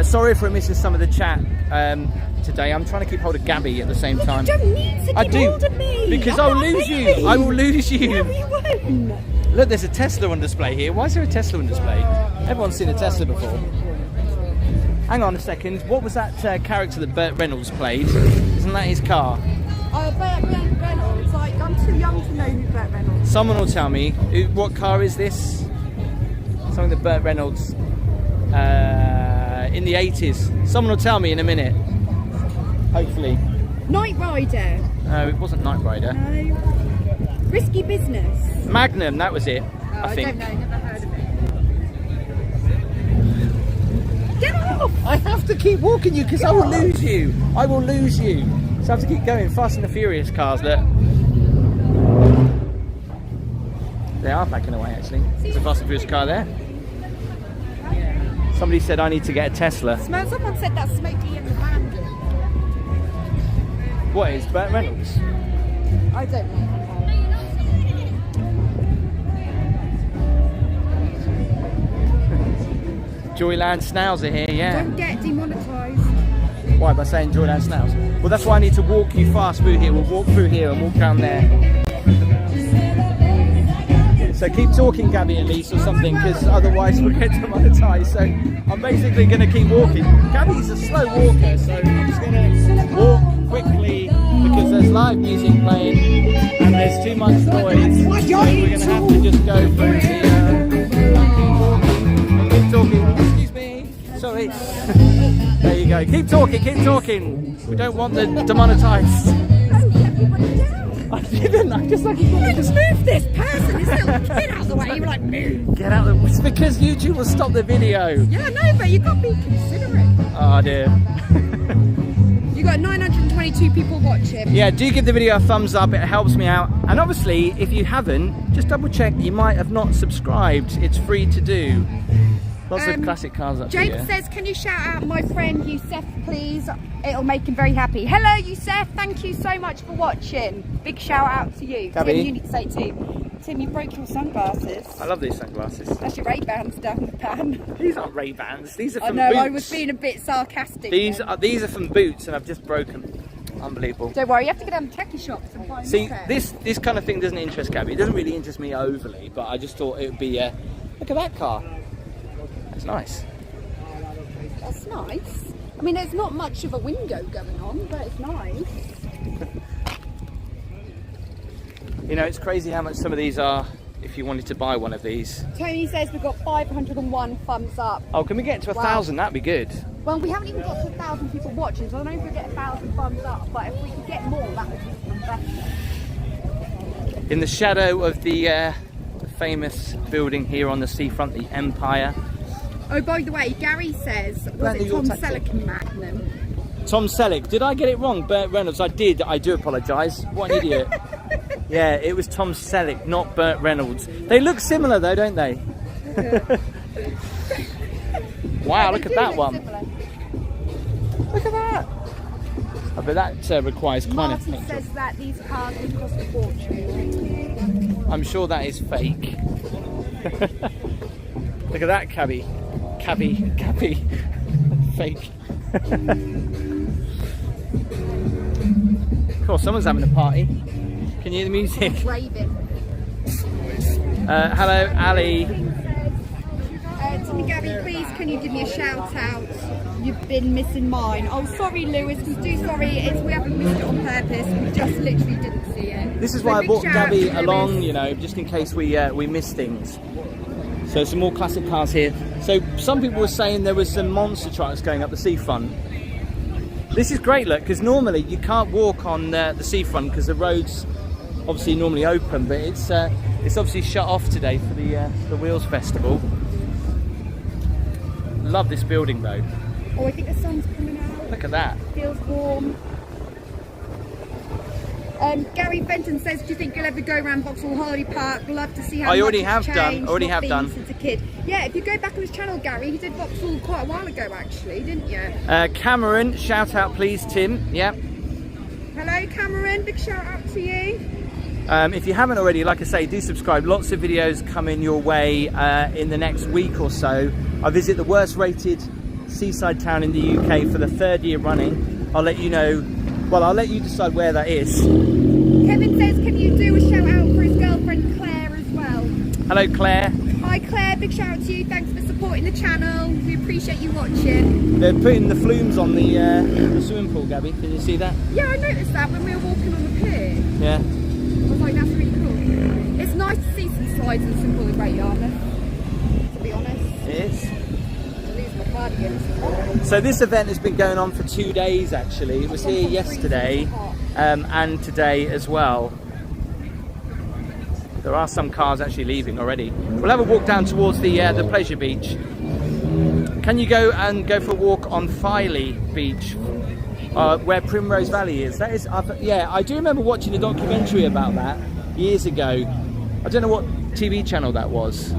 Sorry if we're missing some of the chat today. I'm trying to keep hold of Gabby at the same time. You don't need to I get do, hold of me. because I'm I'll not lose me. you. I will lose you. No, you won't. Look, there's a Tesla on display here. Why is there a Tesla on display? Everyone's seen a Tesla before. Hang on a second. What was that character that Burt Reynolds played? Isn't that his car? Burt Reynolds. Like, I'm too young to know who Burt Reynolds is. Someone will tell me. What car is this? Something that Burt Reynolds in the 80s. Someone will tell me in a minute. Hopefully. Knight Rider. No, it wasn't Knight Rider. No. Risky Business. Magnum, that was it. Oh, I think. don't know, never heard of it. Get off! I have to keep walking you because I will lose you. I will lose you. So I have to keep going. Fast and the Furious cars, look. They are backing away actually. There's a Fast and Furious car there. Somebody said I need to get a Tesla. Someone said that Smokey and the Bandit. What is Burt Reynolds? I don't know. Joyland Snails are here, yeah. Don't get demonetised. Why, by saying Joyland Snails? Well, that's why I need to walk you fast through here. We'll walk through here and walk down there. So keep talking, Gabby, at least, or something, because otherwise we'll get demonetised. So I'm basically going to keep walking. Gabby's a slow walker, so I'm just going to walk quickly because there's live music playing and there's too much noise. So we're going to have to just go through here. Keep talking. Excuse me. Sorry. There you go. Keep talking. We don't want the demonetised. I didn't. I just like. Just move this person, this little kid out of the way. You were like, move. Get out of the. It's because YouTube will stop the video. Yeah, I know, but you got to be considerate. Oh dear. You got 922 people watching. Yeah, do give the video a thumbs up. It helps me out. And obviously, if you haven't, just double check. You might have not subscribed. It's free to do. Lots of classic cars up James here. says, can you shout out my friend Youssef, please? It'll make him very happy. Hello, Youssef. Thank you so much for watching. Big shout out to you. Gabby. Tim, you need to say too. Tim, you broke your sunglasses. I love these sunglasses. That's your Ray-Bans down the pan. These aren't Ray-Bans. These are I from know, Boots. I was being a bit sarcastic. These then. are from Boots, and I've just broken them. Unbelievable. Don't worry, you have to go down to tacky shops and find See, them. this kind of thing doesn't interest Gabby. It doesn't really interest me overly, but I just thought it would be. Look at that car. That's nice. That's nice. I mean, there's not much of a window going on, but it's nice. You know, it's crazy how much some of these are. If you wanted to buy one of these. Tony says we've got 501 thumbs up. Oh, can we get to 1,000? That'd be good. Well, we haven't even got to 1,000 people watching, so I don't know if we'll get 1,000 thumbs up, but if we could get more, that would be even better. In the shadow of the famous building here on the seafront, the Empire. Oh, by the way, Gary says, was it Tom Selleck in Magnum? Tom Selleck. Did I get it wrong? Burt Reynolds. I did. I do apologise. What an idiot. Yeah, it was Tom Selleck, not Burt Reynolds. They look similar though, don't they? Wow, look at that one. Similar. Look at that. I bet that requires quite a Martin picture. says that these cars would cost a fortune. I'm sure that is fake. Look at that cabby. Cabby. Fake. Of course, someone's having a party. Can you hear the music? Raving. Hello, Ali. Timmy Gabby, please can you give me a shout out? You've been missing mine. Oh, sorry, Lewis. I'm so sorry. We haven't missed it on purpose. We just literally didn't see it. This is So why I big brought shout out Gabby to along, Lewis. you know, just in case we miss things. So some more classic cars here. So some people were saying there was some monster trucks going up the seafront. This is great, look, because normally you can't walk on the seafront because the road's obviously normally open, but it's obviously shut off today for the Wheels Festival. love this building though. Oh, I think the sun's coming out. Look at that. Feels warm. Gary Benton says, do you think you'll ever go around Vauxhall Holiday Park? Love to see how I already much have it's done. changed, Already not have been done. Since a kid. Yeah, if you go back on his channel, Gary, he did Vauxhall quite a while ago actually, didn't you? Cameron, shout out please, Tim. Yeah. Hello Cameron, big shout out to you. If you haven't already, like I say, do subscribe. Lots of videos coming your way in the next week or so. I visit the worst rated seaside town in the UK for the 3rd year running. I'll let you know, well, I'll let you decide where that is. Kevin says, can you do a shout out for his girlfriend Claire as well? Hello Claire. Hi Claire, big shout out to you. Thanks for supporting the channel. We appreciate you watching. They're putting the flumes on the swimming pool, Gabby. Did you see that? Yeah, I noticed that when we were walking on the pier. Yeah. I was like, that's really cool. It's nice to see some slides and some really great Yarmouth, to be honest. It is. To lose my cardigan. So this event has been going on for 2 days actually. It was here yesterday and today as well. There are some cars actually leaving already. We'll have a walk down towards the pleasure beach. Can you go for a walk on Filey Beach, where Primrose Valley is? That is, yeah, I do remember watching a documentary about that years ago. I don't know what TV channel that was.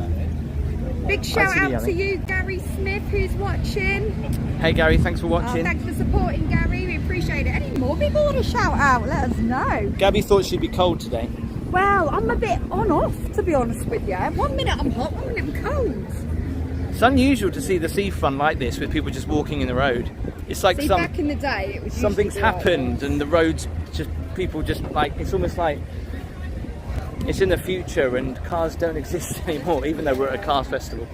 Big shout out to you, Gary Smith, who's watching. Hey Gary, thanks for watching. Thanks for supporting, Gary. We appreciate it. Any more people want to shout out? Let us know. Gabby thought she'd be cold today. Well, I'm a bit on-off, to be honest with you. 1 minute I'm hot, 1 minute I'm cold. It's unusual to see the seafront like this with people just walking in the road. It's like back in the day, it was something's happened and the roads just, people just like, it's almost like it's in the future and cars don't exist anymore, even though we're at a car festival.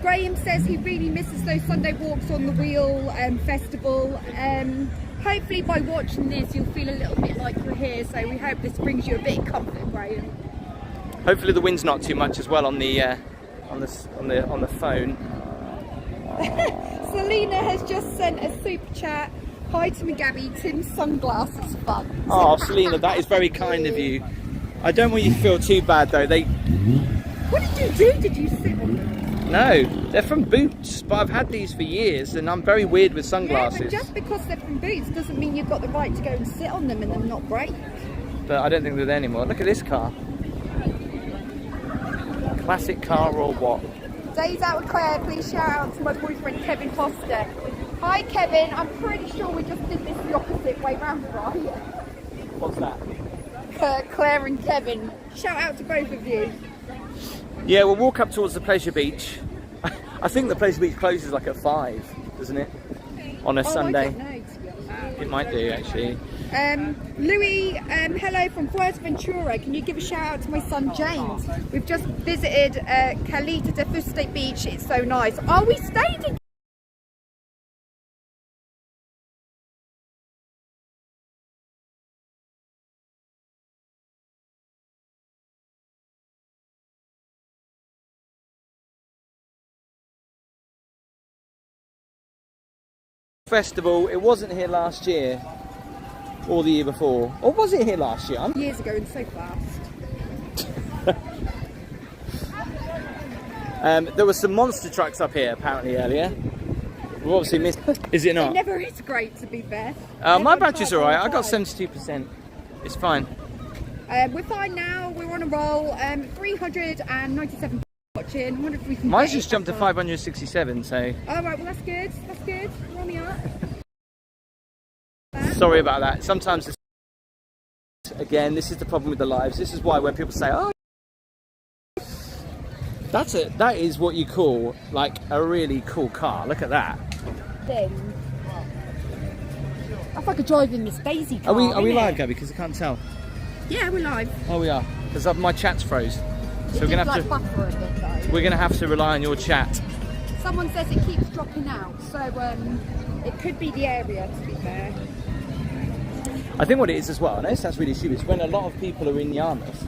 Graham says he really misses those Sunday walks on the wheel festival. Hopefully by watching this you'll feel a little bit like you're here, so we hope this brings you a bit of comfort, Graham. Hopefully the wind's not too much as well on the phone. Selena has just sent a super chat. Hi to me, Gabby. Tim's sunglasses fun. Oh, Selena, that is very kind of you. I don't want you to feel too bad though. What did you do? Did you sit on them? No, they're from Boots, but I've had these for years and I'm very weird with sunglasses. Yeah, but just because they're from Boots doesn't mean you've got the right to go and sit on them and them not break. But I don't think they're there anymore. Look at this car. Classic car or what? Days out with Claire, please shout out to my boyfriend Kevin Foster. Hi Kevin, I'm pretty sure we just did this the opposite way round, right? What's that? Claire and Kevin. Shout out to both of you. Yeah, we'll walk up towards the pleasure beach. I think the pleasure beach closes like at 5, doesn't it? On a Sunday. I don't know, to be honest. It might do actually. Louis, hello from Fuerteventura. Can you give a shout out to my son James? We've just visited Caleta de Fuste Beach. It's so nice. Oh, we stayed in Festival. It wasn't here last year or the year before. Or was it here last year? years ago and so fast. There were some monster trucks up here apparently earlier. We obviously missed. Is it not? It never is great, to be fair. My battery's alright. I got 72%. It's fine. We're fine now. We're on a roll. 397 watching. I wonder if we can. Mine's just jumped to 567. So. Oh right, well that's good. That's good. We're on the up. Sorry about that. Sometimes, again, this is the problem with the lives. This is why when people say, "Oh, that is what you call like a really cool car. Look at that." Then I feel like a driving Miss Daisy car. Are we live, Gabby? Because I can't tell. Yeah, we're live. Oh, we are. Because my chat's froze. So we're gonna have to. Buffer a bit, though. We're gonna have to rely on your chat. Someone says it keeps dropping out, so it could be the area, to be fair. I think what it is as well, I know it sounds really stupid, is when a lot of people are in Yarmouth,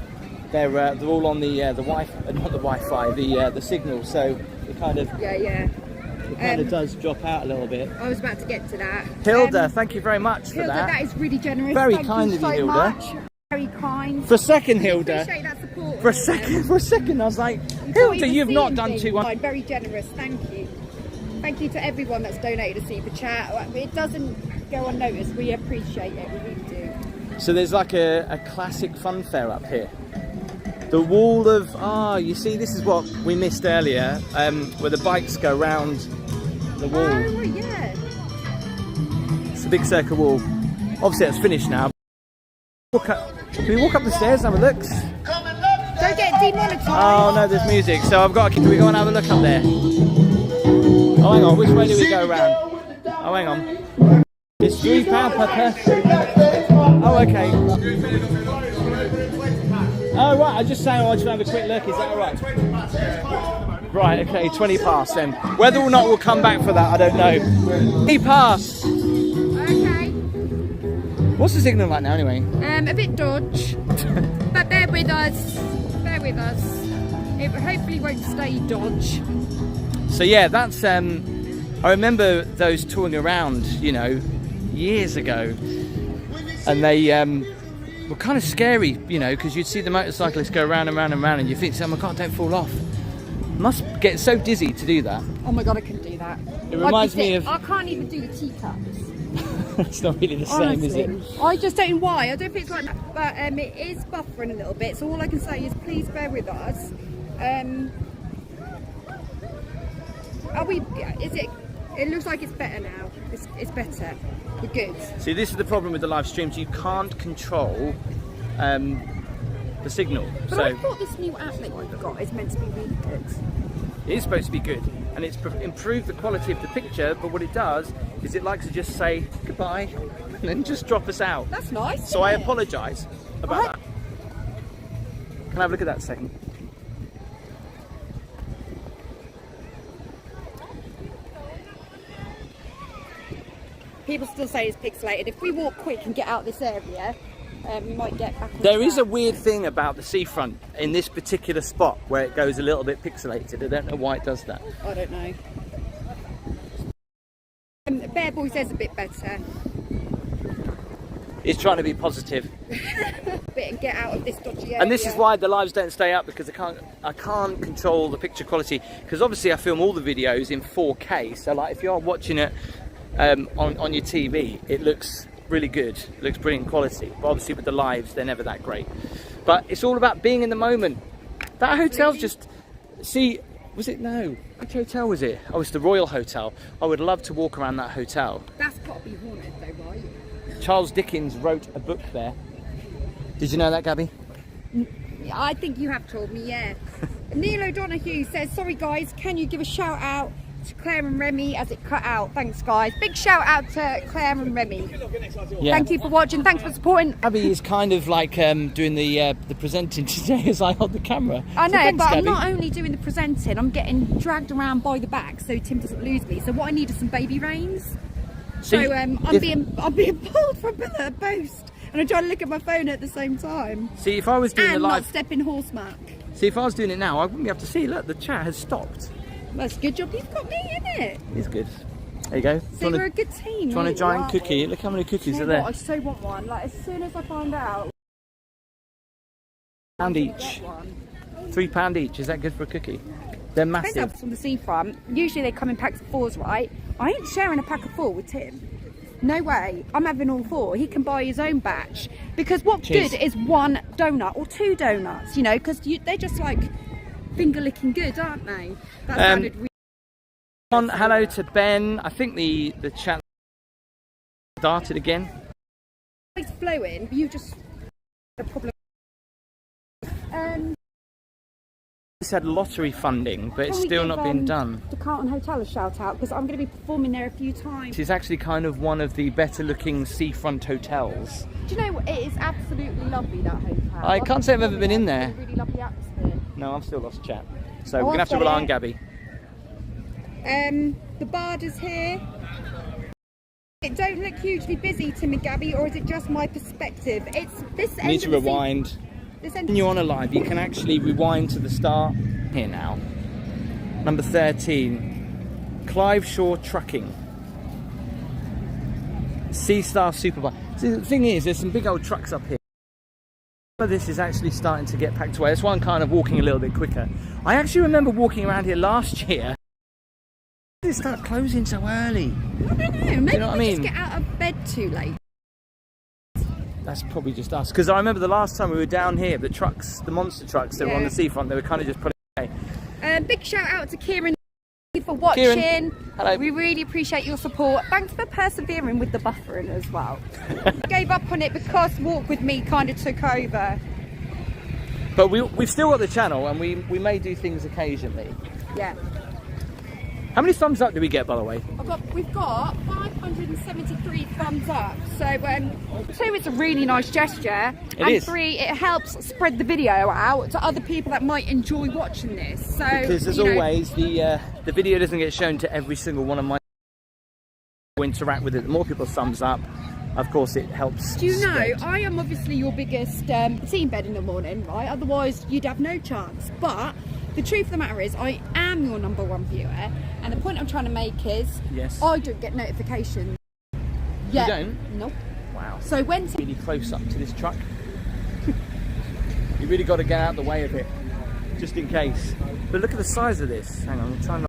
they're all on the Wi-Fi, not the Wi-Fi, the signal, so it kind of it kind of does drop out a little bit. I was about to get to that. Hilda, thank you very much for Hilda, that is really generous. Very Thank kind you of you, so Hilda. Much. Very kind. For a second, Hilda. Appreciate that support. For a second, I was like, Hilda, you've not done too much. Very generous, thank you. Thank you to everyone that's donated a super chat. It doesn't go unnoticed. We appreciate it. We really do. So there's like a classic fun fair up here. The wall of, you see, this is what we missed earlier, where the bikes go round the wall. Oh, right, yeah. It's a big circle wall. Obviously that's finished now. Can we walk up the stairs and have a look? Don't get demonetized. Oh no, there's music. So can we go and have a look up there? Oh, hang on, which way do we go around? Oh, hang on. It's £3 per person. Oh, okay. Oh, right, I just saying I want to have a quick look, is that alright? Right, okay, 20 past then. Whether or not we'll come back for that, I don't know. 20 past. Okay. What's the signal like now anyway? A bit dodge. But bear with us. Bear with us. It hopefully won't stay dodge. So yeah, that's, I remember those touring around, you know, years ago. And they were kind of scary, you know, because you'd see the motorcyclists go round and round and round and you think, oh my God, don't fall off. Must get so dizzy to do that. Oh my God, I couldn't do that. It reminds me of... I can't even do the teacups. It's not really the same, Honestly, is it? I just don't know why. I don't think it's like that. But it is buffering a little bit. So all I can say is please bear with us. Are we... Is it... It looks like it's better now. It's better. We're good. See, this is the problem with the live streams. You can't control the signal. But So I thought this new app that you've got is meant to be really good. it is supposed to be good, and it's improved the quality of the picture. But what it does is it likes to just say goodbye and then just drop us out. That's nice. So I isn't it? apologise about that. Can I have a look at that a second? People still say it's pixelated. If we walk quick and get out this area, we might get back on There is a track. weird thing about the seafront in this particular spot where it goes a little bit pixelated. I don't know why it does that. I don't know. Bear Boy says a bit better. It's trying to be positive. Bit and get out of this dodgy area. And this is why the lives don't stay up, because I can't control the picture quality, because obviously I film all the videos in 4K, so like if you're watching it on your TV, it looks really good, it looks brilliant quality, but obviously with the lives they're never that great. But it's all about being in the moment. That hotel's just, see, was it, no, which hotel was it? Oh, it's the Royal Hotel. I would love to walk around that hotel. That's got to be haunted though, right? Charles Dickens wrote a book there. Did you know that, Gabby? I think you have told me, yeah. Neil O'Donoghue says, sorry guys, can you give a shout out to Claire and Remy as it cut out? Thanks guys. Big shout out to Claire and Remy. Yeah. Thank you for watching, thanks for supporting. Gabby is kind of like doing the presenting today as I hold the camera. I So know, thanks, but I'm Gabby. not only doing the presenting, I'm getting dragged around by the back so Tim doesn't lose me. So what I need is some baby reins. So I'm being pulled from pillar to post, and I'm trying to look at my phone at the same time. See, if I was doing And the not live, stepping horse mark. see, if I was doing it now, I wouldn't be able to see. Look, the chat has stopped. That's a good job you've got me in it. It's good. There you go. So we're a good team. Do you want a really, giant aren't we? cookie? Look how many cookies You are know there. what? I so want one. Like as soon as I find out. £1 each. Get one. £3 each. Is that good for a cookie? They're Depends how massive. it's from the seafront. Usually they come in packs of 4s, right? I ain't sharing a pack of 4 with Tim. No way. I'm having all 4. He can buy his own batch. Because what's Cheers. good is 1 donut or 2 donuts, you know, because they're just like finger licking good, aren't they? That sounded really. Hello to Ben. I think the chat started again. It's flowing. You just a problem. It's had lottery funding, but it's Can we still give, not been done. The Carlton Hotel a shout out because I'm going to be performing there a few times. It's actually kind of one of the better looking seafront hotels. Do you know what? It is absolutely lovely, that hotel. I can't say I've ever been in there. It's a really lovely atmosphere. No, I've still lost chat. So Oh, we're going to have to I've rely got on it. Gabby. The Bard is here. It don't look hugely busy to me, Gabby, or is it just my perspective? It's this You end need to of the rewind. This end When you're on a live, you can actually rewind to the start. Here now. Number 13. Clive Shaw Trucking. Sea Star Superbike. See, the thing is, there's some big old trucks up here. But this is actually starting to get packed away. That's why I'm kind of walking a little bit quicker. I actually remember walking around here last year. it start closing so early? I don't know. Maybe know what I we mean? just get out of bed too late. That's probably just us. Because I remember the last time we were down here, the trucks, the monster trucks that were on the seafront, they were kind of just putting away. Big shout out to Kieran for watching. Kieran, hello. We really appreciate your support. Thanks for persevering with the buffering as well. Gave up on it because Walk With Me kind of took over. But we've still got the channel, and we may do things occasionally. Yeah. How many thumbs up did we get, by the way? We've got 573 thumbs up. So, 2, it's a really nice gesture. It is. 3, it helps spread the video out to other people that might enjoy watching this. So, Because as always, the video doesn't get shown to every single one of my who interact with it. The more people thumbs up, of course, it helps. Do you know, spread. I am obviously your biggest team bed in the morning, right? Otherwise, you'd have no chance. But the truth of the matter is, I am your #1 viewer, and the point I'm trying to make is, yes, I don't get notifications. You don't? Nope. Wow. So when Really close up to this truck. You really got to get out of the way of it, just in case. But look at the size of this. Hang on, I'm trying to.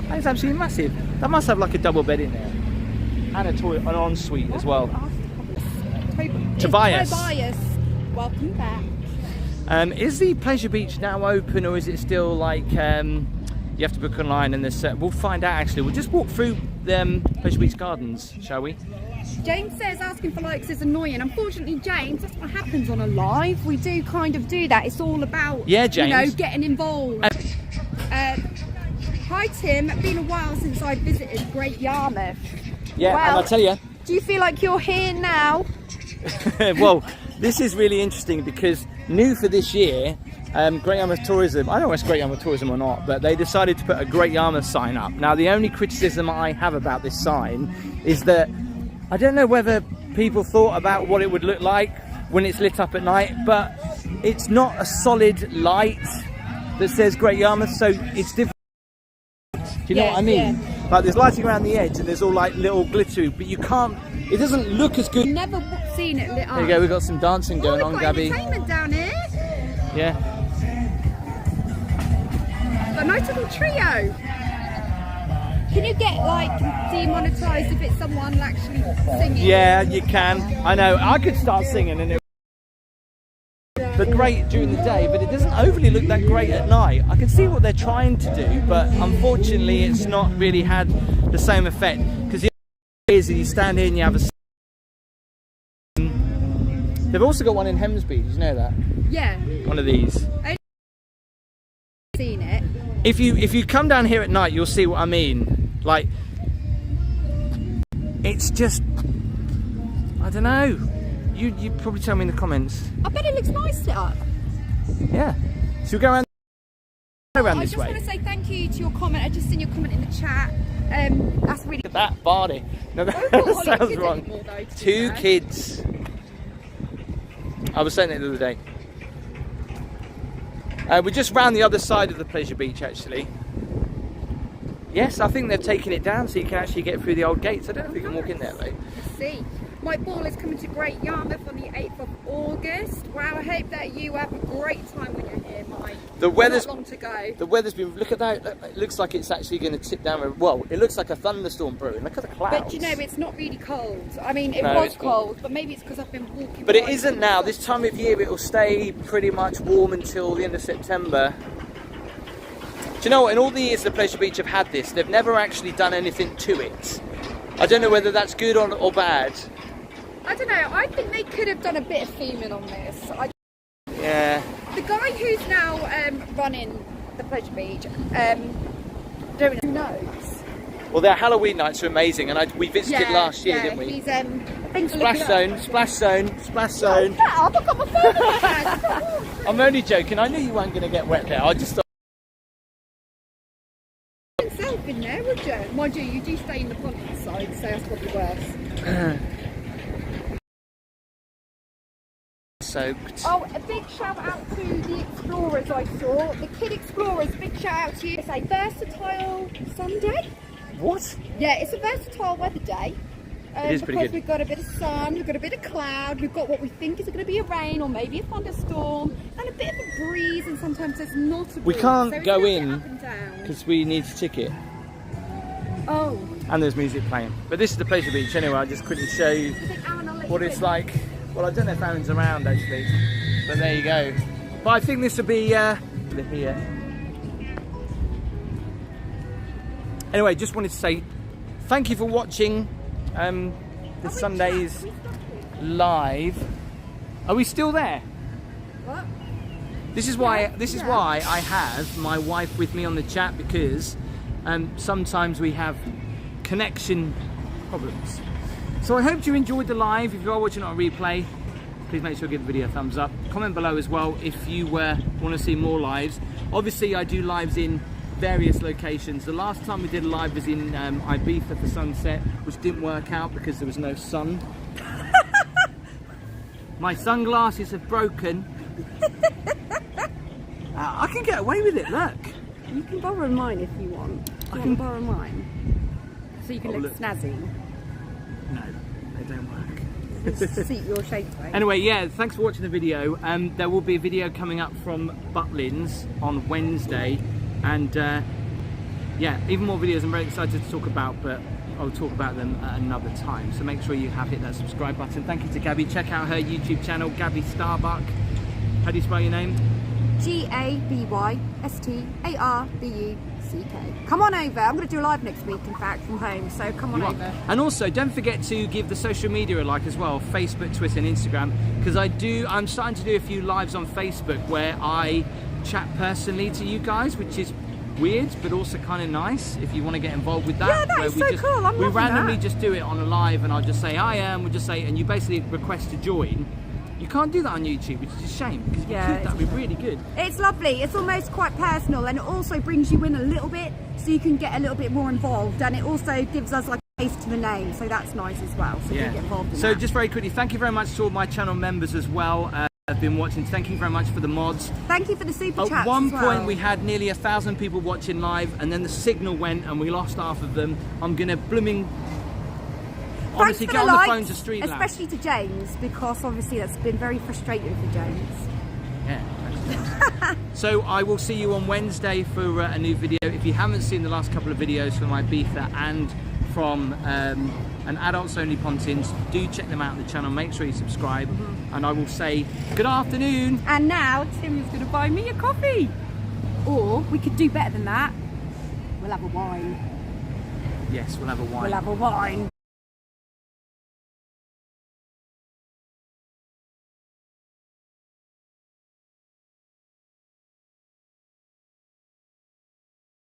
That is absolutely massive. That must have like a double bed in there, and a toilet, an ensuite as well. Tobias. Tobias, welcome back. Is the Pleasure Beach now open, or is it still like you have to book online and there's we'll find out actually. We'll just walk through the Pleasure Beach Gardens, shall we? James says asking for likes is annoying. Unfortunately, James, that's what happens on a live. We do kind of do that. It's all about, James. you know, getting involved. Hi Tim, it's been a while since I visited Great Yarmouth. Yeah, well, and I'll tell you. Do you feel like you're here now? Well, this is really interesting because new for this year, Great Yarmouth Tourism, I don't know if it's Great Yarmouth Tourism or not, but they decided to put a Great Yarmouth sign up. Now, the only criticism I have about this sign is that I don't know whether people thought about what it would look like when it's lit up at night, but it's not a solid light that says Great Yarmouth, so it's different. Do you know what I mean? Yeah. Like there's lighting around the edge and there's all like little glittery, but you can't, it doesn't look as good. Never seen it lit up. There you go, we've got some dancing going on, we've got Gabby. entertainment down here. Yeah. A nice little trio. Can you get like demonetized if it's someone actually singing? Yeah, you can. I know. I could start singing and it would be great during the day, but it doesn't overly look that great at night. I can see what they're trying to do, but unfortunately it's not really had the same effect. Because the idea is that you stand here and you have a... They've also got one in Hemsby, did you know that? Yeah. One of these. I've seen it. If you come down here at night, you'll see what I mean. Like, it's just, I don't know. You probably tell me in the comments. I bet it looks nice lit up. Yeah. So we go around this way. I just want to say thank you to your comment. I just seen your comment in the chat. That's really. Look at that party. No, that Holly sounds kids wrong. anymore, though, to be 2 fair. kids. I was saying it the other day. We're just round the other side of the Pleasure Beach, actually. Yes, I think they're taking it down so you can actually get through the old gates. I don't know if you can walk in there, though. Let's see. My ball is coming to Great Yarmouth on the 8th of August. Wow, I hope that you have a great time when you're here, Mike. The weather's not long to go. The weather's been. Look at that. It looks like it's actually going to tip down. Well, it looks like a thunderstorm brewing. Look at the clouds. But you know, it's not really cold. I mean, it No, was it's not. cold, but maybe it's because I've been walking. But it by isn't now. This time of year, it'll stay pretty much warm until the end of September. Do you know what? In all the years the Pleasure Beach have had this, they've never actually done anything to it. I don't know whether that's good or bad. I don't know. I think they could have done a bit of theming on this. Yeah. The guy who's now running the Pleasure Beach, don't know. Who knows? Well, their Halloween nights are amazing, and we visited last year, didn't we? He's thanks for Splash looking zone, up. splash zone, splash zone. Oh, I've got my phone in my hand. I'm only joking. I knew you weren't going to get wet there. I just thought. Yourself in there, would you? Mind you, you do stay in the pond side, so that's probably worse. Soaked. Oh, a big shout out to the explorers I saw. The kid explorers, big shout out to you. It's a versatile Sunday. What? Yeah, it's a versatile weather day. It is pretty because good. We've got a bit of sun, we've got a bit of cloud, we've got what we think is going to be a rain or maybe a thunderstorm, and a bit of a breeze, and sometimes there's not a breeze. We can't so it's go a little bit in up and down. because we need a ticket. Oh. And there's music playing. But this is the pleasure beach anyway. I just quickly show you what it's like. Well, I don't know if Aaron's around actually, but there you go. But I think this will be here. Anyway, just wanted to say thank you for watching this Sunday's live. Are we still there? What? This is why I have my wife with me on the chat, because sometimes we have connection problems. So I hope you enjoyed the live. If you are watching on a replay, please make sure to give the video a thumbs up. Comment below as well if you want to see more lives. Obviously I do lives in various locations. The last time we did a live was in Ibiza for sunset, which didn't work out because there was no sun. My sunglasses have broken. I can get away with it, look. You can borrow mine if you want. I can borrow mine. So you can look snazzy. No, they don't work. Suit your shape, right? Anyway, yeah, thanks for watching the video. There will be a video coming up from Butlins on Wednesday, and yeah, even more videos I'm very excited to talk about, but I'll talk about them at another time. So make sure you have hit that subscribe button. Thank you to Gabby. Check out her YouTube channel, Gabby Starbuck. How do you spell your name? GABYSTARBUCK. Come on over. I'm going to do a live next week, in fact, from home. So come on over. And also, don't forget to give the social media a like as well, Facebook, Twitter, and Instagram, because I'm starting to do a few lives on Facebook where I chat personally to you guys, which is weird, but also kind of nice if you want to get involved with that. Yeah, that is so cool. I'm we loving randomly that. just do it on a live, and I'll just say I am. We'll just say, and you basically request to join. You can't do that on YouTube, which is a shame, because that would be really good. It's lovely. It's almost quite personal, and it also brings you in a little bit, so you can get a little bit more involved, and it also gives us like a face to the name, so that's nice as well. So you can get involved in so that. just very quickly, thank you very much to all my channel members as well. Have been watching. Thank you very much for the mods. Thank you for the super chats. At one as well. point we had nearly 1,000 people watching live, and then the signal went and we lost half of them. I'm gonna blooming honestly get on the phone to Street Labs. Especially to James, because obviously that's been very frustrating for James. Yeah. So I will see you on Wednesday for a new video. If you haven't seen the last couple of videos from Ibiza and from an adults only Pontins, do check them out on the channel. Make sure you subscribe, and I will say good afternoon. And now Tim is going to buy me a coffee, or we could do better than that. We'll have a wine. Yes, we'll have a wine. We'll have a wine.